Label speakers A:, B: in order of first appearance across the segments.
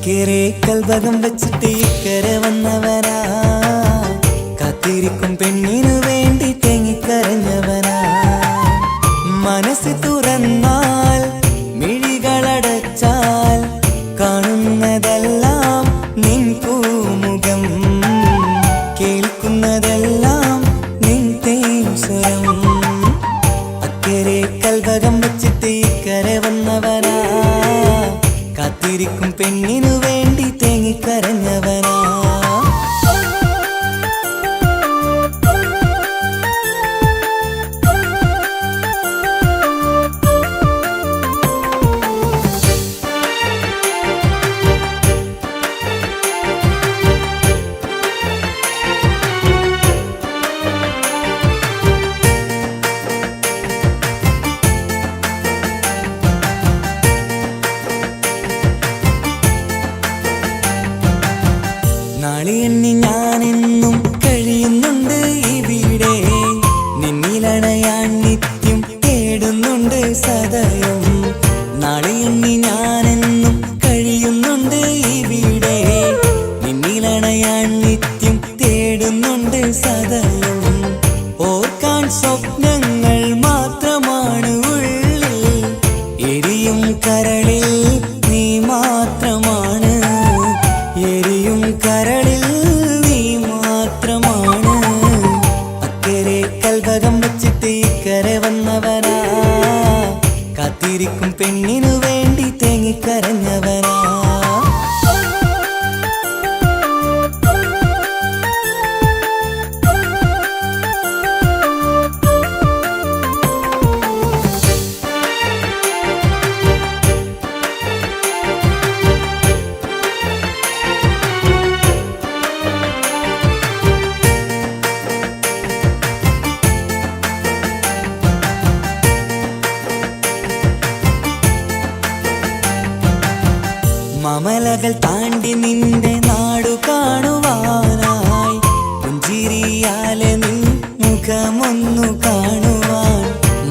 A: അക്കരെ കൽവകം വെച്ചിട്ട് ഇക്കരെ വന്നവനാ, കാത്തിരിക്കും പെണ്ണിനു വേണ്ടി തേങ്ങിക്കരഞ്ഞവനാ. മനസ്സ് തുറന്നാൽ മിഴികളടച്ചാൽ കാണുന്നതെല്ലാം നിൻ പൂമുഖം, കേൾക്കുന്നതെല്ലാം നിൻ തേൻ സ്വരം. അക്കരെ കൽവകം വെച്ചിട്ട് ഇക്കരെ വന്നവനാ, കാത്തിരിക്കും പെണ്ണിനു വേണ്ടി തേങ്ങിക്കരഞ്ഞവനാ. നാളെ എണ്ണി ഞാനെന്നും കഴിയുന്നുണ്ട് ഇവിടെ, നിന്നിലണയാൻ നിത്യം തേടുന്നുണ്ട് സദയം. നാളെ എണ്ണി ഞാനെന്നും കഴിയുന്നുണ്ട് ഇവിടെ, നിന്നിലണയാൻ നിത്യം തേടുന്നുണ്ട് സദയം. ഓർക്കാൻ സ്വപ്നങ്ങൾ മാത്രമാണ് ഉള്ളിൽ, എരിയും കരളിൽ നീ മാത്രമാണ്, എരിയും കരളിൽ നീ മാത്രമാണ്. അക്കരെ കൽവകം വെച്ചിട്ട് ഇക്കരെ വന്നവനാ, കാത്തിരിക്കും പെണ്ണിനു വേണ്ടി തേങ്ങിക്കരഞ്ഞവനാ. മമലകൾ താണ്ടി നിന്റെ നാടു കാണുവാനായി, പുഞ്ചിരിയാലെ നിൻ മുഖമൊന്നു കാണുവാൻ.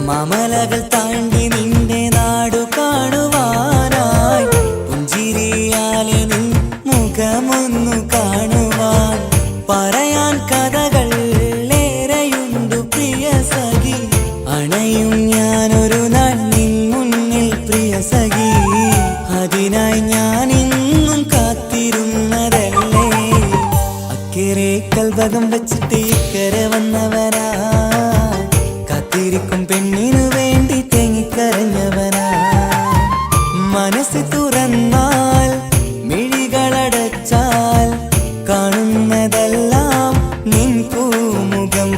A: മമലകൾ താണ്ടി നിന്റെ നാടു കാണുവാനായി, പുഞ്ചിരിയാലെ നിൻ മുഖമൊന്നു കാണുവാൻ. പറയാൻ കഥകൾ ഏറെയുണ്ടു പ്രിയ സഖി, അണയും ഞാനൊരു നാൾ നിൻ മുന്നിൽ പ്രിയ സഖി. അതിനായി ഞാൻ ഇന്നും കാത്തിരുന്നതല്ലേ. അക്കരെ കൽവകം വെച്ചിട്ട് ഇക്കരെ വന്നവനാ, കാത്തിരിക്കും പെണ്ണിനു വേണ്ടി തേങ്ങിക്കരഞ്ഞവനാ. മനസ്സ് തുറന്നാൽ മിഴികളടച്ചാൽ കാണുന്നതെല്ലാം നിൻ പൂമുഖം,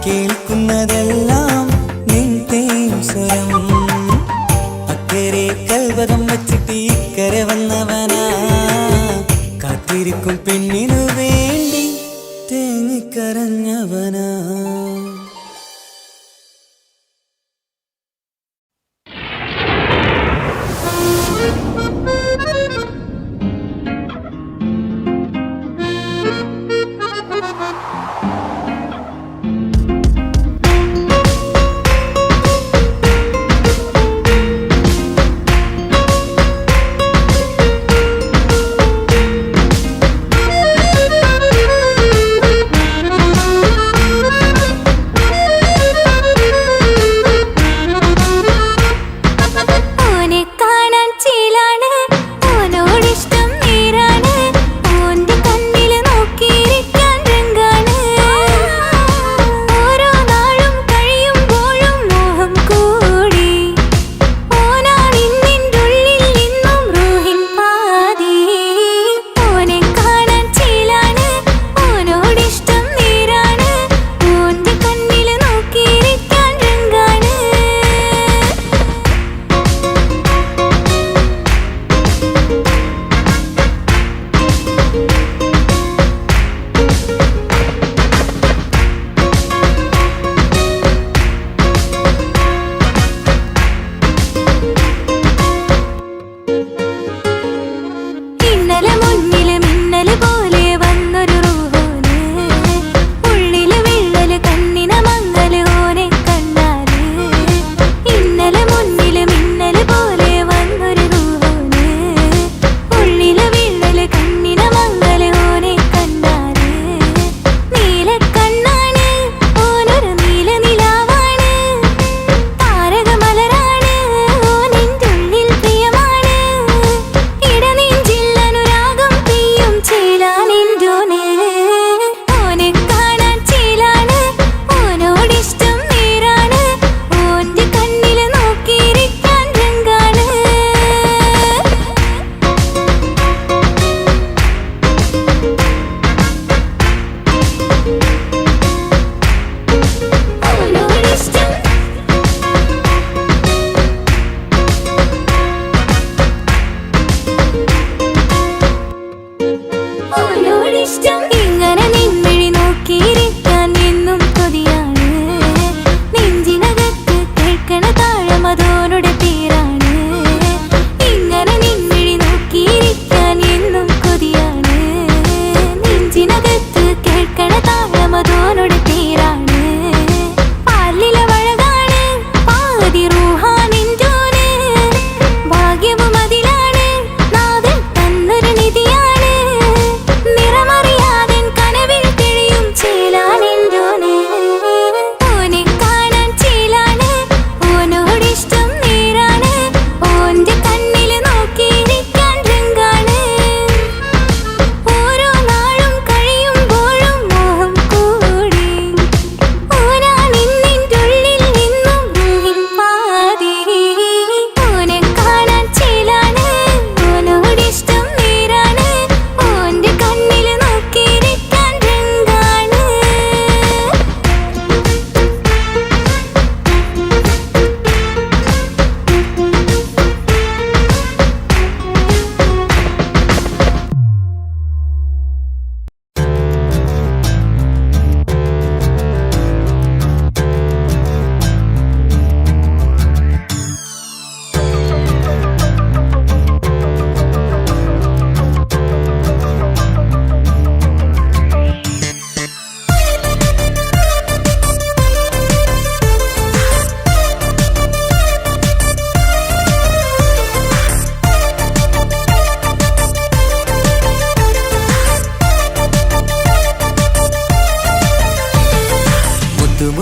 A: കേൾക്കുന്നതെല്ലാം നിൻ തേൻ സ്വരം. അക്കരെ കൽവകം വെച്ചിട്ട് ഇക്കരെ വന്നവനാ, കാത്തിരിക്കും പെണ്ണിനു വേണ്ടി തേങ്ങിക്കരഞ്ഞവനാ.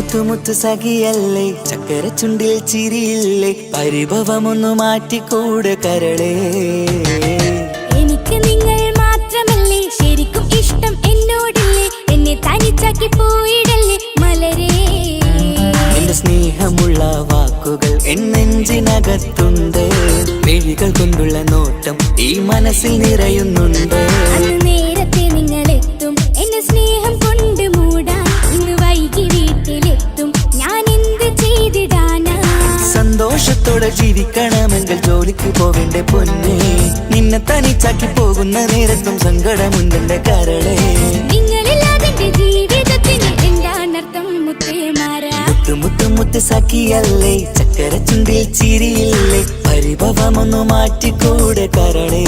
A: മുത്തു മുത്തു സഖിയല്ലേ, ചക്കര ചുണ്ടിൽ ചിരിയില്ലേ, പരിഭവമൊന്നു മാറ്റിക്കൂടെ കരളേ.
B: എനിക്ക് നിങ്ങൾ മാത്രമല്ലേ ശരിക്കും ഇഷ്ടം എന്നോടില്ലേ, എന്നെ തനിച്ചാക്കി പോയിടല്ലേ മലരേ.
A: എന്റെ സ്നേഹമുള്ള വാക്കുകൾ എന്നെഞ്ചിനകത്തുണ്ട്, മിഴികൾ കൊണ്ടുള്ള നോട്ടം ഈ മനസ്സിൽ നിറയുന്നുണ്ട്.
B: അന്ന് നേരത്തെ നിങ്ങളെത്തും എന്നെ സ്നേഹം കൊണ്ട് മൂടാൻ, ഇന്ന് വൈകി വീട്ടിലെത്തും ഞാൻ എന്ത് ചെയ്തിടാനാ.
A: സന്തോഷത്തോടെ ജീവിക്കണമെങ്കിൽ ജോലിക്ക് പോവേണ്ട പൊന്നേ, നിന്നെ തനിച്ചാക്കി പോകുന്ന നേരത്തും സങ്കടമുണ്ടെന്റെ കരളേ.
B: നിങ്ങളില്ലാതെ ജീവിതത്തിന് എന്താണർത്ഥം മുത്തേമാരാ.
A: മുത്തു മുത്തു മുത്ത് സഖിയല്ലേ, ചക്കര ചുണ്ടിൽ ചിരിയില്ലേ, പരിഭവമൊന്നു മാറ്റിക്കൂടെ കരളേ.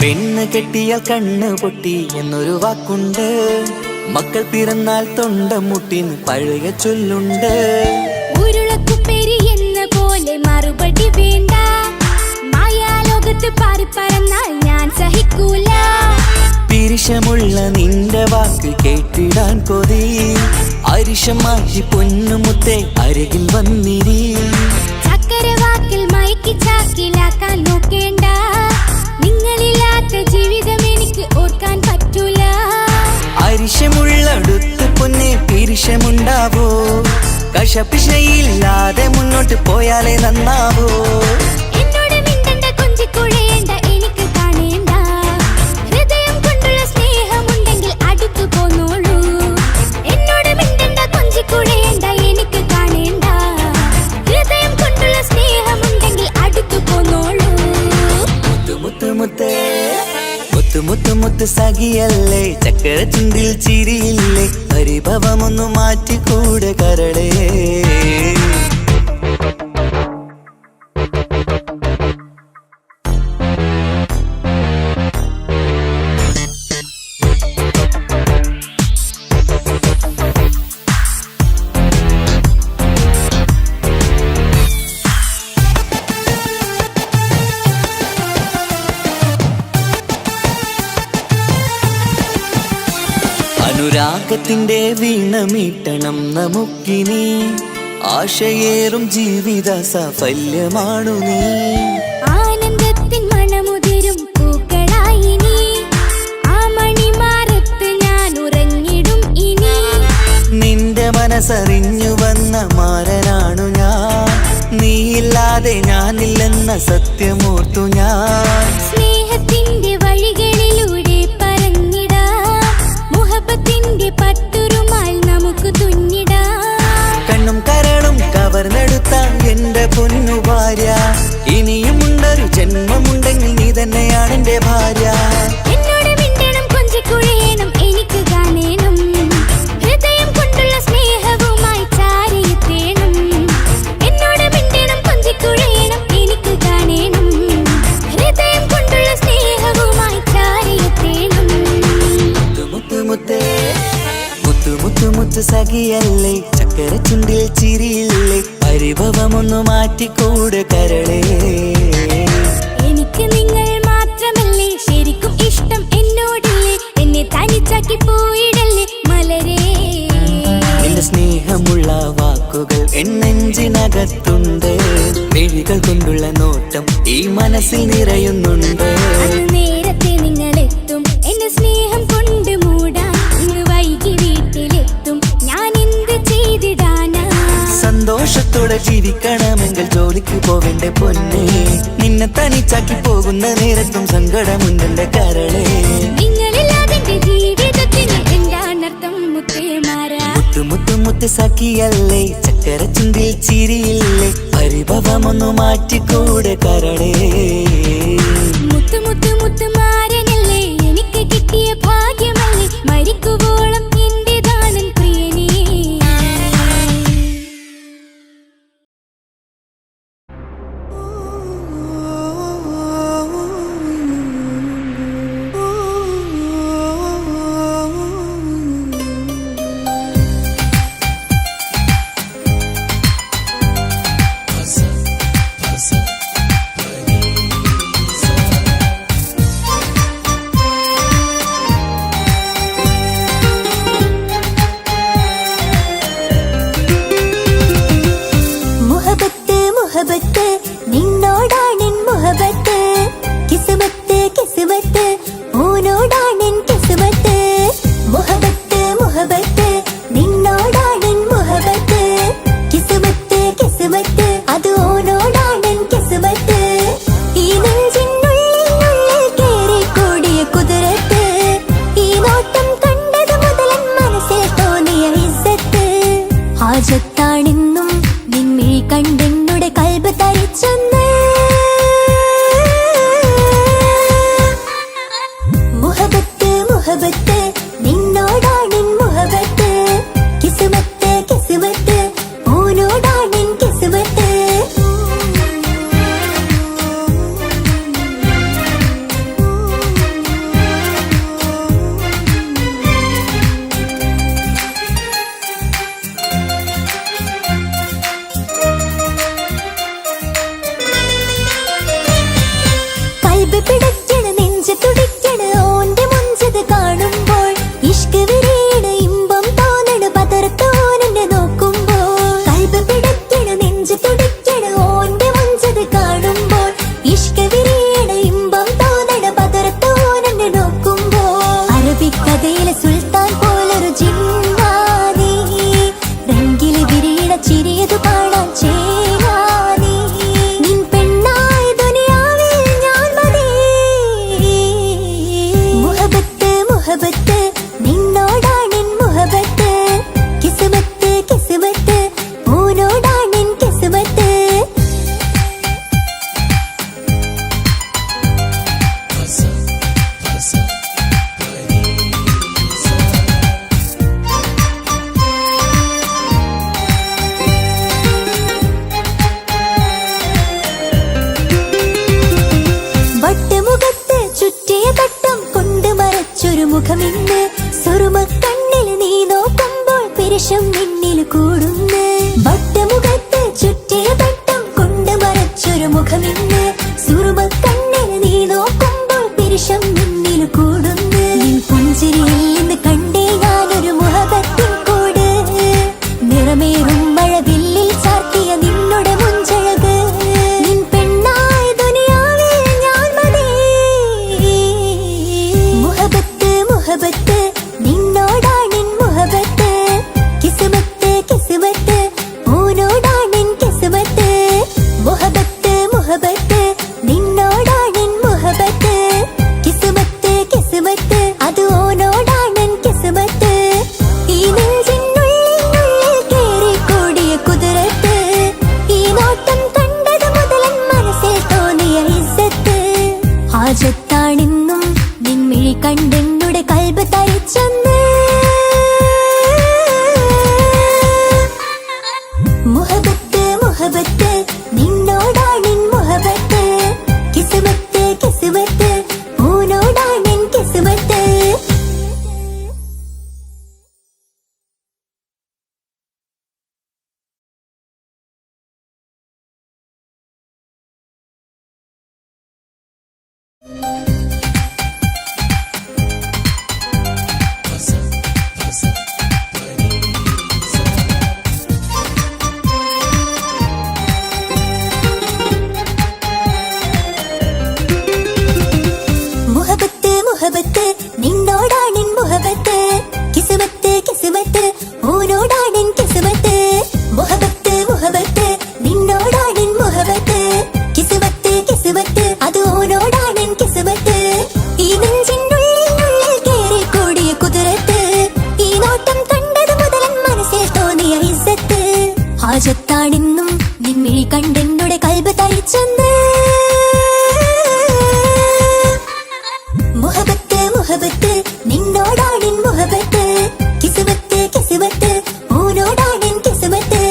A: പെണ്ണ് കെട്ടിയാൽ കണ്ണ് പൊട്ടി എന്നൊരു വാക്കുണ്ട്, മക്കൾ പിറന്നാൽ തൊണ്ട മുട്ടിന് പഴയ ചൊല്ലുണ്ട്.
B: ഉരുളക്കുപ്പേരി എന്ന പോലെ മറുപടി വേണ്ട, മായാലോകത്ത് പാറിപ്പറന്നാൽ ഞാൻ സഹിക്കൂല.
A: പിരിശമുള്ള നിന്റെ വാക്ക് കേട്ടിടാൻ കൊതി, അരിശം മാറ്റി പൊന്നുമുത്തെ അരികിൽ വന്നിരി.
B: ചക്കര വാക്കിൽ മയക്കി ചാക്കിലാക്കാൻ നോക്കേണ്ട, നിങ്ങളില്ലാത്ത ജീവിതം എനിക്ക് ഓർക്കാൻ പറ്റൂല.
A: അരിശമുള്ളടുത്ത് പൊന്നെ പിരിശമുണ്ടാവോ, കശപിശയില്ലാതെ മുന്നോട്ട് പോയാലേ നന്നാവോ.
B: എന്നോട് മിണ്ടണ്ട കൊഞ്ചിക്കുഴയേണ്ട എനിക്ക് കാണേണ്ട, ഹൃദയം കൊണ്ടുള്ള സ്നേഹമുണ്ടെങ്കിൽ അടുത്തു പോന്നോളൂ. എന്നോട് മിണ്ടണ്ട കൊഞ്ചിക്കുഴയേണ്ട എനിക്ക് കാണേണ്ട, ഹൃദയം കൊണ്ടുള്ള സ്നേഹമുണ്ടെങ്കിൽ അടുത്തു പോന്നോളൂ.
A: മുത്തു മുത്തു മുത്തേ, മുത്തു മുത്തു മുത്ത് സഖിയല്ലേ, ചക്കര ചുണ്ടിൽ ചിരിയില്ലേ, പരിഭവമൊന്നു മാറ്റിക്കൂടെ കരളേ. അനുരാഗത്തിന്റെ വീണമീട്ടണം നമുക്കിനി, ആശയേറും ജീവിത സാഫല്യമാണു നീ.
B: ആനന്ദത്തിൻ മണമുതിരും പൂക്കളായി നീ, ആ മണിമാറത്ത് ഞാൻ ഉറങ്ങിടും ഇനി.
A: നിന്റെ മനസ്സറിഞ്ഞു വന്ന മാരനാണു ഞാൻ, നീയില്ലാതെ ഞാനില്ലെന്ന സത്യമോർത്തു ഞാൻ.
B: സ്നേഹത്തിന്റെ വഴികളിലൂടെ പറഞ്ഞിടാം, മുഹബത്തിന്റെ പട്ടുറുമാൽ നമുക്ക് തുന്നിടാം.
A: കണ്ണും കരളും കവർന്നെടുത്ത എന്റെ പൊന്നു ഭാര്യ, ഇനിയുമുണ്ടൊരു ജന്മമുണ്ടെങ്കിൽ നീ തന്നെയാണ് എന്റെ ഭാര്യ.
B: എന്നോട് മിണ്ടണം കൊഞ്ചിക്കുഴയണം എനിക്ക് കാണേണം, ഹൃദയം കൊണ്ടുള്ള സ്നേഹവുമായി ചാരിയെത്തേണം. എന്നോട് മിണ്ടണം കൊഞ്ചിക്കുഴയണം എനിക്ക് കാണേണം, ഹൃദയം കൊണ്ടുള്ള സ്നേഹവുമായി ചാരിയെത്തേണം.
A: മുത്തു മുത്തു മുത്തേ, മുത്തു മുത്തു മുത്ത് സഖിയല്ലേ, ചക്കര ചുണ്ടിൽ ചിരിയില്ലേ, പരിഭവമൊന്നു മാറ്റിക്കൂടെ കരളേ.
B: എനിക്ക് നിങ്ങൾ മാത്രമല്ലേ ശരിക്കും ഇഷ്ടം എന്നോടില്ലേ, എന്നെ തനിച്ചാക്കി പോയിടല്ലേ മലരേ.
A: എന്റെ സ്നേഹമുള്ള വാക്കുകൾ എന്നെഞ്ചിനകത്തുണ്ട്, മിഴികൾ കൊണ്ടുള്ള നോട്ടം ഈ മനസ്സിൽ നിറയുന്നുണ്ട്.
B: അന്ന് നേരത്തെ നിങ്ങളെത്തും എന്നെ സ്നേഹം കൊണ്ട് മൂടാൻ, ഇന്ന് വൈകി വീട്ടിലെത്തും ഞാൻ എന്ത് ചെയ്തിടാനാ.
A: സന്തോഷത്തോടെ ജീവിക്കണമെങ്കിൽ ജോലിക്ക് പോവേണ്ട പൊന്നേ, നിന്നെ തനിച്ചാക്കി പോകുന്ന നേരത്തും സങ്കടമുണ്ടെന്റെ കരളേ.
B: നിങ്ങളില്ലാതെ ജീവിതത്തിന് എന്താണർത്ഥം മുത്തേമാരാ.
A: മുത്തു മുത്തു മുത്ത് സഖിയല്ലേ, ചക്കര ചുണ്ടിൽ ചിരിയില്ലേ, പരിഭവമൊന്നു മാറ്റിക്കൂടെ കരളേ.
B: മുത്തു മുത്തു മുത്തു മാരനല്ലേ എനിക്ക് കിട്ടിയ ഭാഗ്യമല്ലേ, മരിക്കുവോളം എന്റേതാണൻ പ്രിയനേ. വിണ്ണിൽ കൂടുന്നു. വട്ടമുഖത്ത് ചുറ്റിയ തട്ടം കൊണ്ട് മറച്ചൊരു മുഖമിന്ന്. സുറുമക്കണ്ണിൽ നീ നോക്കുമ്പോൾ പിരിശം വിണ്ണിൽ കൂടുന്നു. നിൻ പുഞ്ചിരിയിൽ നിന്ന് കണ്ടേ ഞാനൊരു മുഹബത്തിൻ കൂട്. നിറമേറും മഴവില്ലിൽ ചാർത്തിയ നിന്നുടെ മുഞ്ചഴക്. നിൻ പെണ്ണായ ദുനിയാവിൽ ഞാൻ മതി. മുഹബത്ത് മുഹബത്ത് നിന്നോടാണെൻ മുഹബത്ത്. കിസ്മത്ത് കിസ്മത്ത് ഓനോടാണെൻ കിസ്മത്ത്. മുഹബത്ത് മുഹബത്ത് നിന്നോടാണെൻ മുഹബത്ത്. കിസ്മത്ത് കിസ്മത്ത് അത് ഓനോടാണെൻ കിസ്മത്ത്. ഈ നെഞ്ചിനുള്ളിൽ കേറിക്കൂടിയ കുതിരത്ത്. ഈ നോട്ടം കണ്ടത് മുതലൻ മനസ്സിൽ തോന്നിയ ഇസ്സത്ത്. ഹാജത്താണെന്നും നിൻമിഴി കണ്ടെന്നുടെ കൽബ് തരിച്ചെന്ന്. മുഹബത്ത് മുഹബത്ത് നിന്നോടാണെൻ മുഹബത്ത്. കിസ്മത്ത് കിസ്മത്ത് ഓനോടാണെൻ കിസ്മത്ത്. മുഹബത്ത് മുഹബത്ത് നിന്നോടാണെൻ മുഹബത്ത്. കിസ്മത്ത് കിസ്മത്ത് ഓനോടാണെൻ കിസ്മത്ത്. മുഹബത്ത് മുഹബത്ത് നിന്നോടാണെൻ മുഹബത്ത്. കിസ്മത്ത് കിസ്മത്ത് അത് ഓനോടാണെൻ കിസ്മത്ത്. ഈ നെഞ്ചിനുള്ളിൽ കേറിക്കൂടിയ കുതിരത്ത്. ഈ നോട്ടം കണ്ടത് മുതലൻ മനസ്സിൽ തോന്നിയ ഇസ്സത്ത്. ഹാജത്താണെന്നും നിൻമിഴി കണ്ടെന്നുടെ കൽബ് തരിച്ചെന്ന്. മുഹബത്ത് മുഹബത്ത് നിന്നോടാണെൻ മുഹബത്ത്. കിസ്മത്ത് കിസ്മത്ത് ഓനോടാണെൻ കിസ്മത്ത്.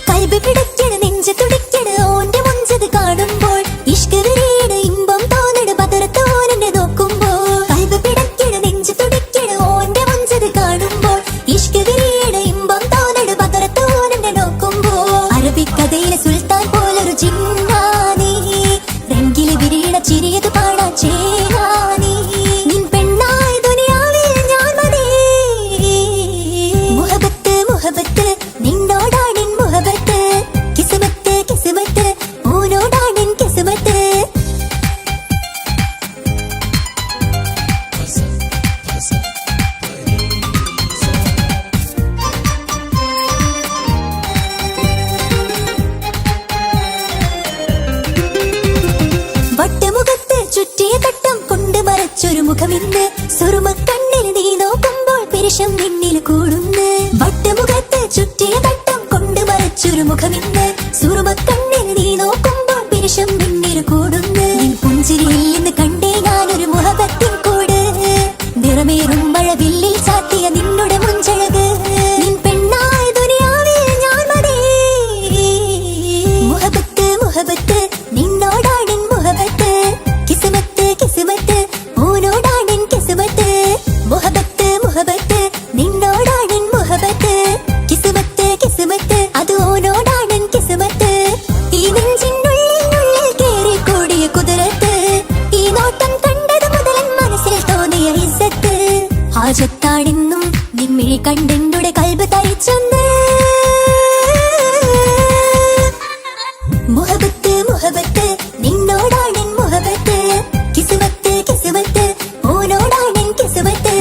B: കൽബ് പിടയ്ക്കണ നെഞ്ച് തുടിക്കണ ഓന്റെ മുഞ്ചത് കാണുമ്പോൾ. ഇഷ്ക് വിരിയണ ഇമ്പം തോന്നണ ബദറത്ത് ഓനെന്നെ നോക്കുമ്പോൾ. കൽബ് പിടയ്ക്കണ നെഞ്ച് തുടിക്കണ ഓന്റെ മുഞ്ചത് കാണുമ്പോൾ. ഇഷ്ക് വിരിയണ ഇമ്പം തോന്നണ ബദറത്ത് ഓനെന്നെ നോക്കുമ്പോൾ. അറബിക്കഥയിലെ സുൽത്താൻ പോലൊരു ജിന്നാനി. രംഗില് വിരിയണ ചിരിയത് പാടാ ചേരാനി. നിൻ പെണ്ണായ ദുനിയാവിൽ ഞാൻ മതി. മുഹബത്ത് മുഹബത്ത് നിന്നോടാണെൻ മുഹബത്ത്. കിസ്മത്ത് കിസ്മത്ത് ഓനോടാണെൻ കിസ്മത്ത്. വട്ടമുഖത്ത് ചുറ്റിയ തട്ടം കൊണ്ട് മറച്ചൊരു മുഖമിന്ന്. സുറുമക്കണ്ണിൽ നീ നോക്കുമ്പോൾ പിരിശം വിണ്ണിൽ കൂടുന്നു. വട്ടമുഖത്ത് ചുറ്റിയ തട്ടം കൊണ്ട് മറച്ചൊരു മുഖമിന്ന്. സുറുമക്കണ്ണിൽ നീ നോക്കുമ്പോൾ പിരിശം വിണ്ണിൽ കൂടുന്നു. നിൻ പുഞ്ചിരിയിൽ നിന്ന് കണ്ടേ ഞാനൊരു മുഹബത്തിൻ കൂട്. നിറമേറും മഴവില്ലിൽ ചാത്തിയ നിന്നുടെ മുഞ്ചഴക്. നിൻ പെണ്ണായ ദുനിയാവിൽ ഞാൻ മതി. മുഹബത്ത് മുഹബത്ത് നിന്നോടാണെൻ മുഹബത്ത്. കിസ്മത്ത് കിസ്മത്ത് ഓനോടാണെൻ കിസ്മത്ത്. മുഹബത്ത് മുഹബത്ത് നിന്നോടാണെൻ മുഹബത്ത്. കിസ്മത്ത് കിസ്മത്ത് അത് ഓനോടാണെൻ കിസ്മത്ത്. ഈ നെഞ്ചിനുള്ളിൽ കേറിക്കൂടിയ കുതിരത്ത്. ഈ നോട്ടം കണ്ടത് മുതലൻ മനസ്സിൽ തോന്നിയ ഇസ്സത്ത്. ഹാജത്താണെന്നും നിൻമിഴി കണ്ടെന്നുടെ കൽബ് തരിച്ചെന്ന്. മുഹബത്ത് മുഹബത്ത് നിന്നോടാണെൻ മുഹബത്ത്. കിസ്മത്ത് കിസ്മത്ത് ഓനോടാണെൻ കിസ്മത്ത്.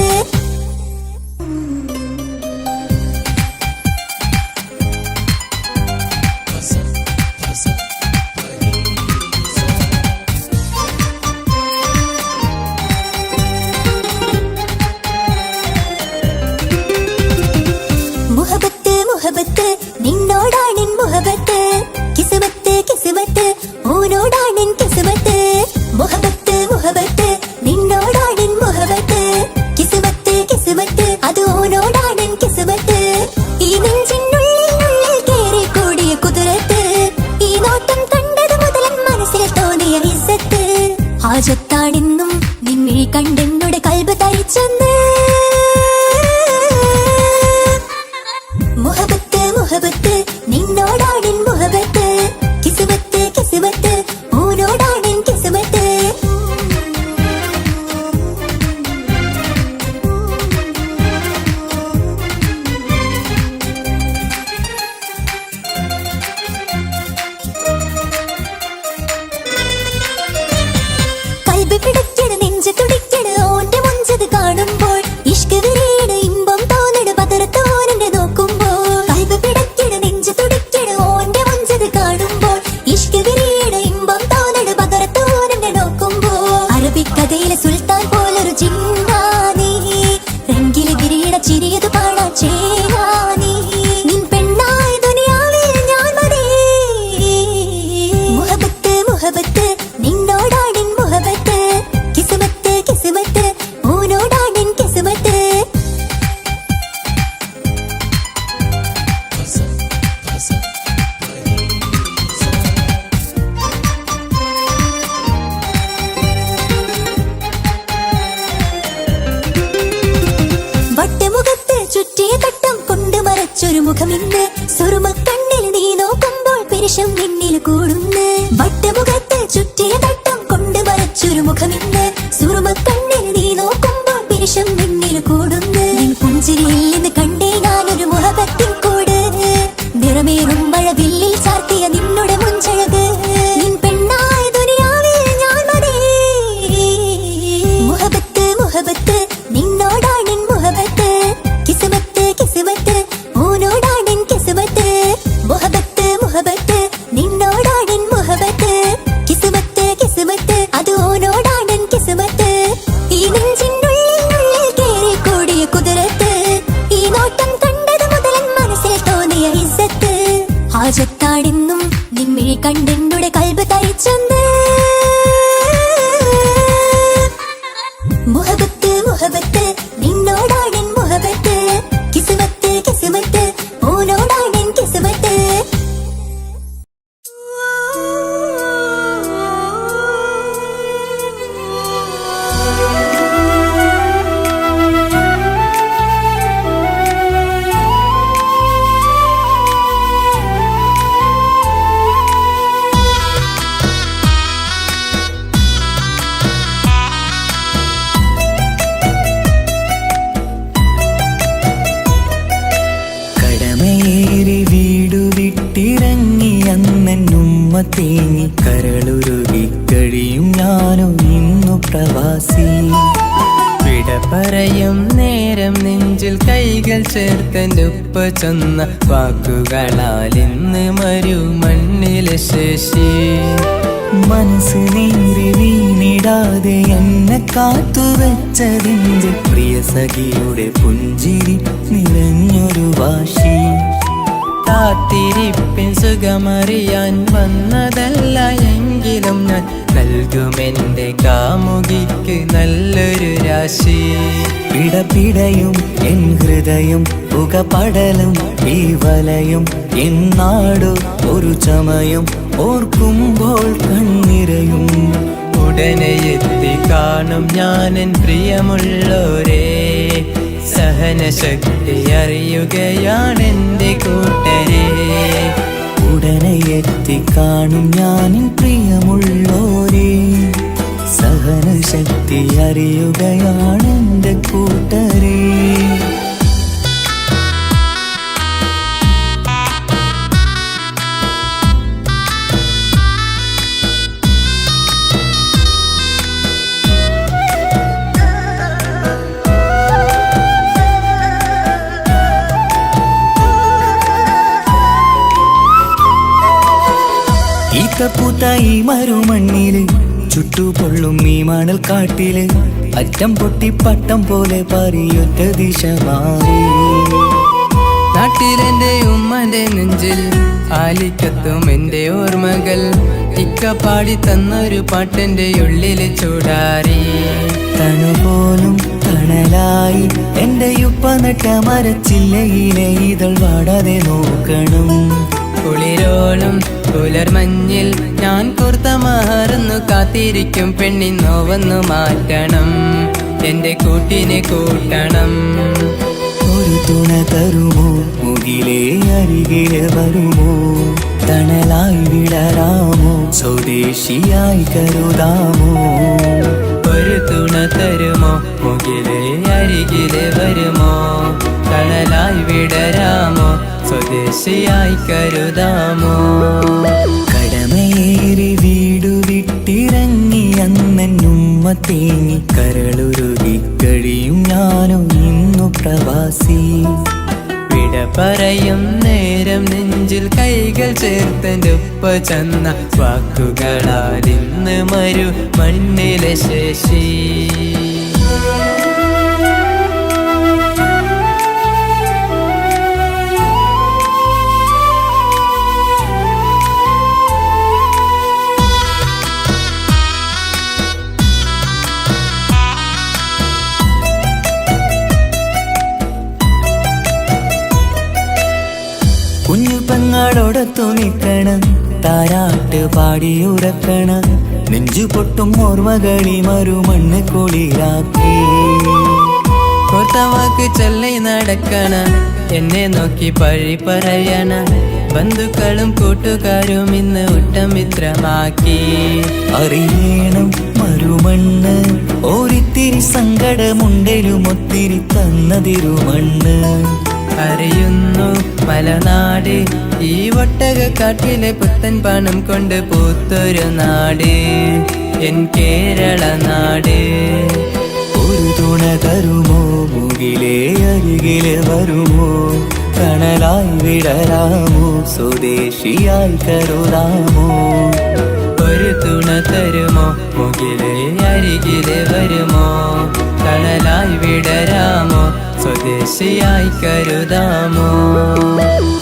B: മുഹബത്ത് മുഹബത്ത് നിന്നോടാണെൻ മുഹബത്ത്. കിസ്മത്ത് കിസ്മത്ത് ഓനോടാണെൻ കിസ്മത്ത്. മുഹബത്ത് മുഹബത്ത് നിന്നോടാണെൻ മുഹബത്ത്. കിസ്മത്ത് കിസ്മത്ത് അത് ഓനോടാണെൻ കിസ്മത്ത്. ഈ നെഞ്ചിനു സുറുമക്കണ്ണിൽ നീ നോക്കുമ്പോൾ പിരിശം നിന്നിൽ കൂടുന്നു. വട്ടമുഖത്ത് ചുറ്റിയ തട്ടം കൊണ്ട് വരച്ചൊരു മുഖമിന്ന്. സുറുമക്കണ്ണിൽ നീ നോക്കുമ്പോൾ പിരിശം നിന്നിൽ കൂടുന്നു. നിൻ പുഞ്ചിരിയിൽ നിന്ന് കണ്ടേ ഞാനൊരു മുഹബത്തിൻ കൂട്. നിറമേറും മഴവില്ലിൽ ചാർത്തിയ നിന്നുടെ മുഞ്ചഴക്. നിൻ പെണ്ണായ ദുനിയാവിൽ ഞാൻ മതി. മുഹബത്ത് മുഹബത്ത് നിന്നോടാണെൻ മുഹബത്ത്. കിസ്മത്ത് കിസ്മത്ത് ഓനോടാണെൻ കിസ്മത്ത്. മുഹബത്ത് മുഹബത്ത് നിന്നോടാണെൻ മുഹബത്ത്. കിസ്മത്ത് കിസ്മത്ത് അത് ഓനോടാണെൻ കിസ്മത്ത്. ഈ നെഞ്ചിനുള്ളിൽ കേറി കൂടിയ കുതിരത്ത്. ഈ നോട്ടം കണ്ടത് മുതലൻ മനസ്സിൽ തോന്നിയ ഇസ്സത്ത്. ഹാജത്താണെന്നും നിൻമിഴി കണ്ടെന്നുടെ കൽബ് തരിച്ചെന്ന്. മുഹബത്ത് മുഹബത്ത് നിന്നോടാണെൻ മുഹബത്ത്. കിസ്മത്ത് കിസ്മത്ത് ഓനോടാണെൻ കിസ്മത്ത്.
A: കടമയേറി വീടു വിട്ടിറങ്ങി അന്നുമ്മ തേങ്ങി കരളുരുകി കഴിയും ഞാനും ഇന്നു പ്രവാസി.
C: വിട പറയും നേരം നെഞ്ചിൽ കൈകൾ ചേർത്തെന്റെ ഉപ്പ ചെന്ന വാക്കുകളാൽ ഇന്ന് മരു മണ്ണിലെ ശേഷി.
A: മനസ്സ് നീറി വീണിടാതെ എന്നെ കാത്തുവെച്ചതിന്റെ പ്രിയ സഖിയുടെ പുഞ്ചിരി നിറഞ്ഞൊരു വാശി.
C: കാത്തിരിപ്പിൻ സുഖമറിയാൻ വന്നതല്ല എങ്കിലും ഞാൻ നൽകുമെന്റെ കാമുകിക്ക് നല്ലൊരു രാശി.
A: പിടപിടയും എൻ ഹൃദയം പുകപടലും ഈ വലയും എന്നാടു ഒരു ചമയം ഓർക്കുമ്പോൾ കണ്ണിരയും.
C: ഉടനെ എത്തി കാണും ഞാനെൻ പ്രിയമുള്ളോരേ. സഹനശക്തി അറിയുകയാണെന്റെ കൂട്ടരെ.
A: ഉടനെ എത്തി കാണും ഞാനിൻ പ്രിയമുള്ളോരേ. സഹനശക്തി അറിയുകയാണെന്റെ കൂട്ടരേ. ഈത്തപ്പൂത്ത ഈ മരുമണ്ണില് ചുട്ടുപൊള്ളും ഈ മണൽ കാട്ടില് അറ്റം പൊട്ടി പട്ടം പോലെ പാറിയൊറ്റ ദിശ മാറി.
C: നാട്ടിലെന്റെ ഉമ്മന്റെ നെഞ്ചിൽ ആലിക്കത്തും എന്റെ ഓർമ്മകൾ. ഇക്ക പാടി തന്നൊരു പാട്ടെന്റെ ഉള്ളില് ചൂടാറി.
A: തണുപോലും തണലായി എന്റെ ഉപ്പ നട്ട മരച്ചില്ലയിലെ ഇതൾ വാടാതെ നോക്കണം.
C: കുളിരോളം പുലർമഞ്ഞിൽ ഞാൻ കുർത്ത മാറുന്നു കാത്തിരിക്കും പെണ്ണിൻ നോവന്നു മാറ്റണം. എന്റെ കൂട്ടിനെ കൂട്ടണം.
A: ഒരു തുണ തരുമോ മുകിലേ അരികിലെ വരുമോ. തണലായി വിടരാമോ സ്വദേശിയായി കരുതാമോ.
C: ഒരു തുണ തരുമോ മുകിലേ അരികിലെ വരുമോ. തണലായി വിടരാമോ സ്വദേശിയായി കരുതാമോ.
A: കടമയേറി വീടു വിട്ടിറങ്ങി അന്നുമ്മ തേങ്ങി കരളുരുകി കഴിയും ഞാനും ഇന്നു പ്രവാസി.
C: വിട പറയും നേരം നെഞ്ചിൽ കൈകൾ ചേർത്തെന്റെ ഉപ്പ ചെന്ന വാക്കുകളാൽ ഇന്ന് മരു മണ്ണിലെ ശേഷി.
A: കുഞ്ഞു പെങ്ങളോടൊത്തു നിൽക്കണം താരാട്ട് പാടിയുറക്കണം. നെഞ്ചു പൊട്ടും ഓർമ്മകളി മറുമണ്ണ് കുളിരാക്കി.
C: കോർത്ത വാക്ക് ചൊല്ലി നടക്കണ എന്നെ നോക്കി പഴി പറയണ ബന്ധുക്കളും കൂട്ടുകാരും ഇന്ന് ഉറ്റമിത്രമാക്കി.
A: അറിയണം മരുമണ്ണ് ഒരിത്തിരി സങ്കടമുണ്ടേലും ഒത്തിരി തന്നതിരുമണ്ണ്.
C: അറിയുന്നു മലനാട് ഈ ഒട്ടകക്കാട്ടിലെ പുത്തൻ പണം കൊണ്ട് പൂത്തൊരു നാട് എൻ കേരള നാട്.
A: ഒരു തുണ തരുമോ മുകിലേ അരികില് വരുമോ കണലായി വിടരാമോ സ്വദേശിയായി കരുതാമോ.
C: ഒരു തുണ തരുമോ മുകിലേ അരികിലെ വരുമോ കണലായി വിടരാമോ സ്വദേശിയായി കരുതാമോ.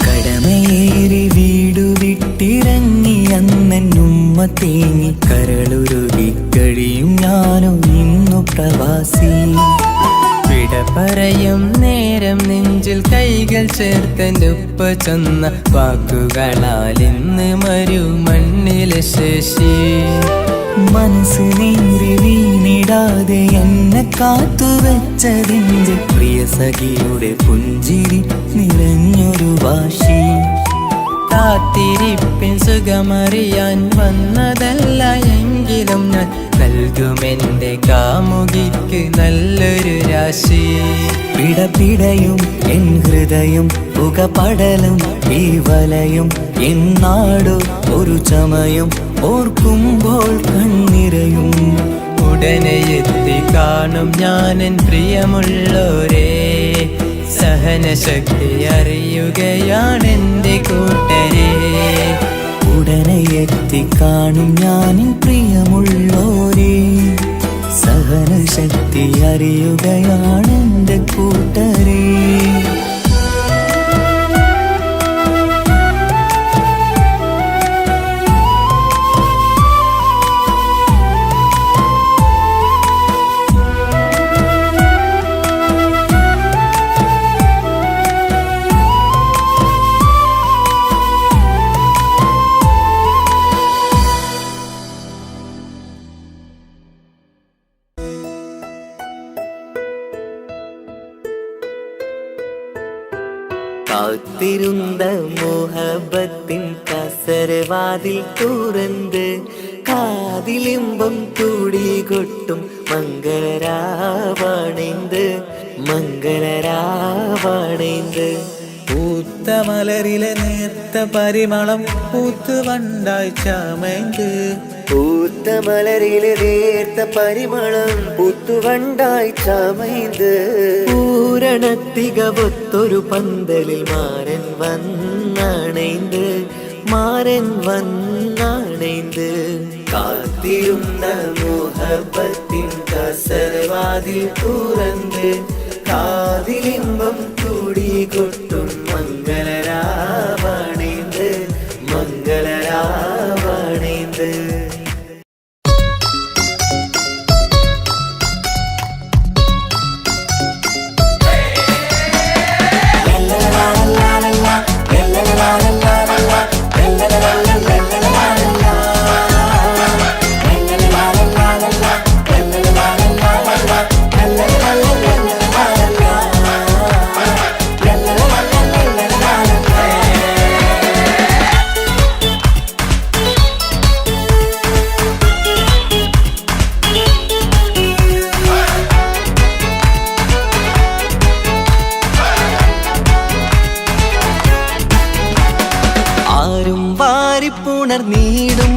A: കടമയേറി വീടു വിട്ടിറങ്ങി അന്നുമ്മ തേങ്ങി കരളുരുകി കഴിയും ഞാനോ ഇന്നു പ്രവാസി.
C: വിട പറയും നേരം നെഞ്ചിൽ കൈകൾ ചേർത്തെൻ്റെ ഉപ്പ ചെന്ന വാക്കുകളാൽ ഇന്ന് മരുമണ്ണിലെ ശേഷി.
A: മനസ്സ് നീറി വീണിടാതെ എന്നെ കാത്തുവെച്ചതിൻ്റെ പ്രിയ സഖിയുടെ പുഞ്ചിരി നിറഞ്ഞൊരു വാശി.
C: കാത്തിരിപ്പിൻ സുഖമറിയാൻ വന്നതല്ല എങ്കിലും ഞാൻ നൽകുമെൻ്റെ കാമുകിക്ക് നല്ലൊരു രാശി.
A: പിടപിടയും എൻ ഹൃദയം പുകപടലും ഈ വലയും എന്നാടോ ഒരു ചമയം ഓർക്കുമ്പോൾ കണ്ണിരയും.
C: ഉടനെ എത്തി കാണും ഞാനെൻ പ്രിയമുള്ളോരേ സഹനശക്തി അറിയുകയാണെൻ്റെ കൂട്ടരെ.
A: ഉടനെ എത്തിക്കാണും ഞാനിൻ പ്രിയമുള്ളോരേ സഹനശക്തി അറിയുകയാണെൻ്റെ കൂട്ടരേ. കാത്തിരുந்த മോഹബത്തിൻ കസരവാതിൽ തുറന്ന് കാതിലിമ്പം കൂടി കൊട്ടും മംഗളരാവണൈந்து മംഗളരാവണൈந்து.
D: പൂത്ത മലരിലെ നേർത്ത പരിമളം പൂത്ത് വണ്ടായി ചമൈந்து
A: പൂത്ത മലരിലെ നേർത്ത പരിമളം പൂത്തുവണ്ടായി ചമൈந்து. പൂരണത്തികവൊത്തൊരു പന്തലിൽ മാരൻ വന്നണൈந்து മാരൻ വന്നണൈந்து. കാത്തിരുന്ന മോഹബത്തിൻ കസരവാതിൽ തുറന്ന് കാതിലിമ്പം കൂടി കൊട്ടും മംഗളരാവണൈந்து മംഗളരാവണൈந்து. പുണർന്നീടും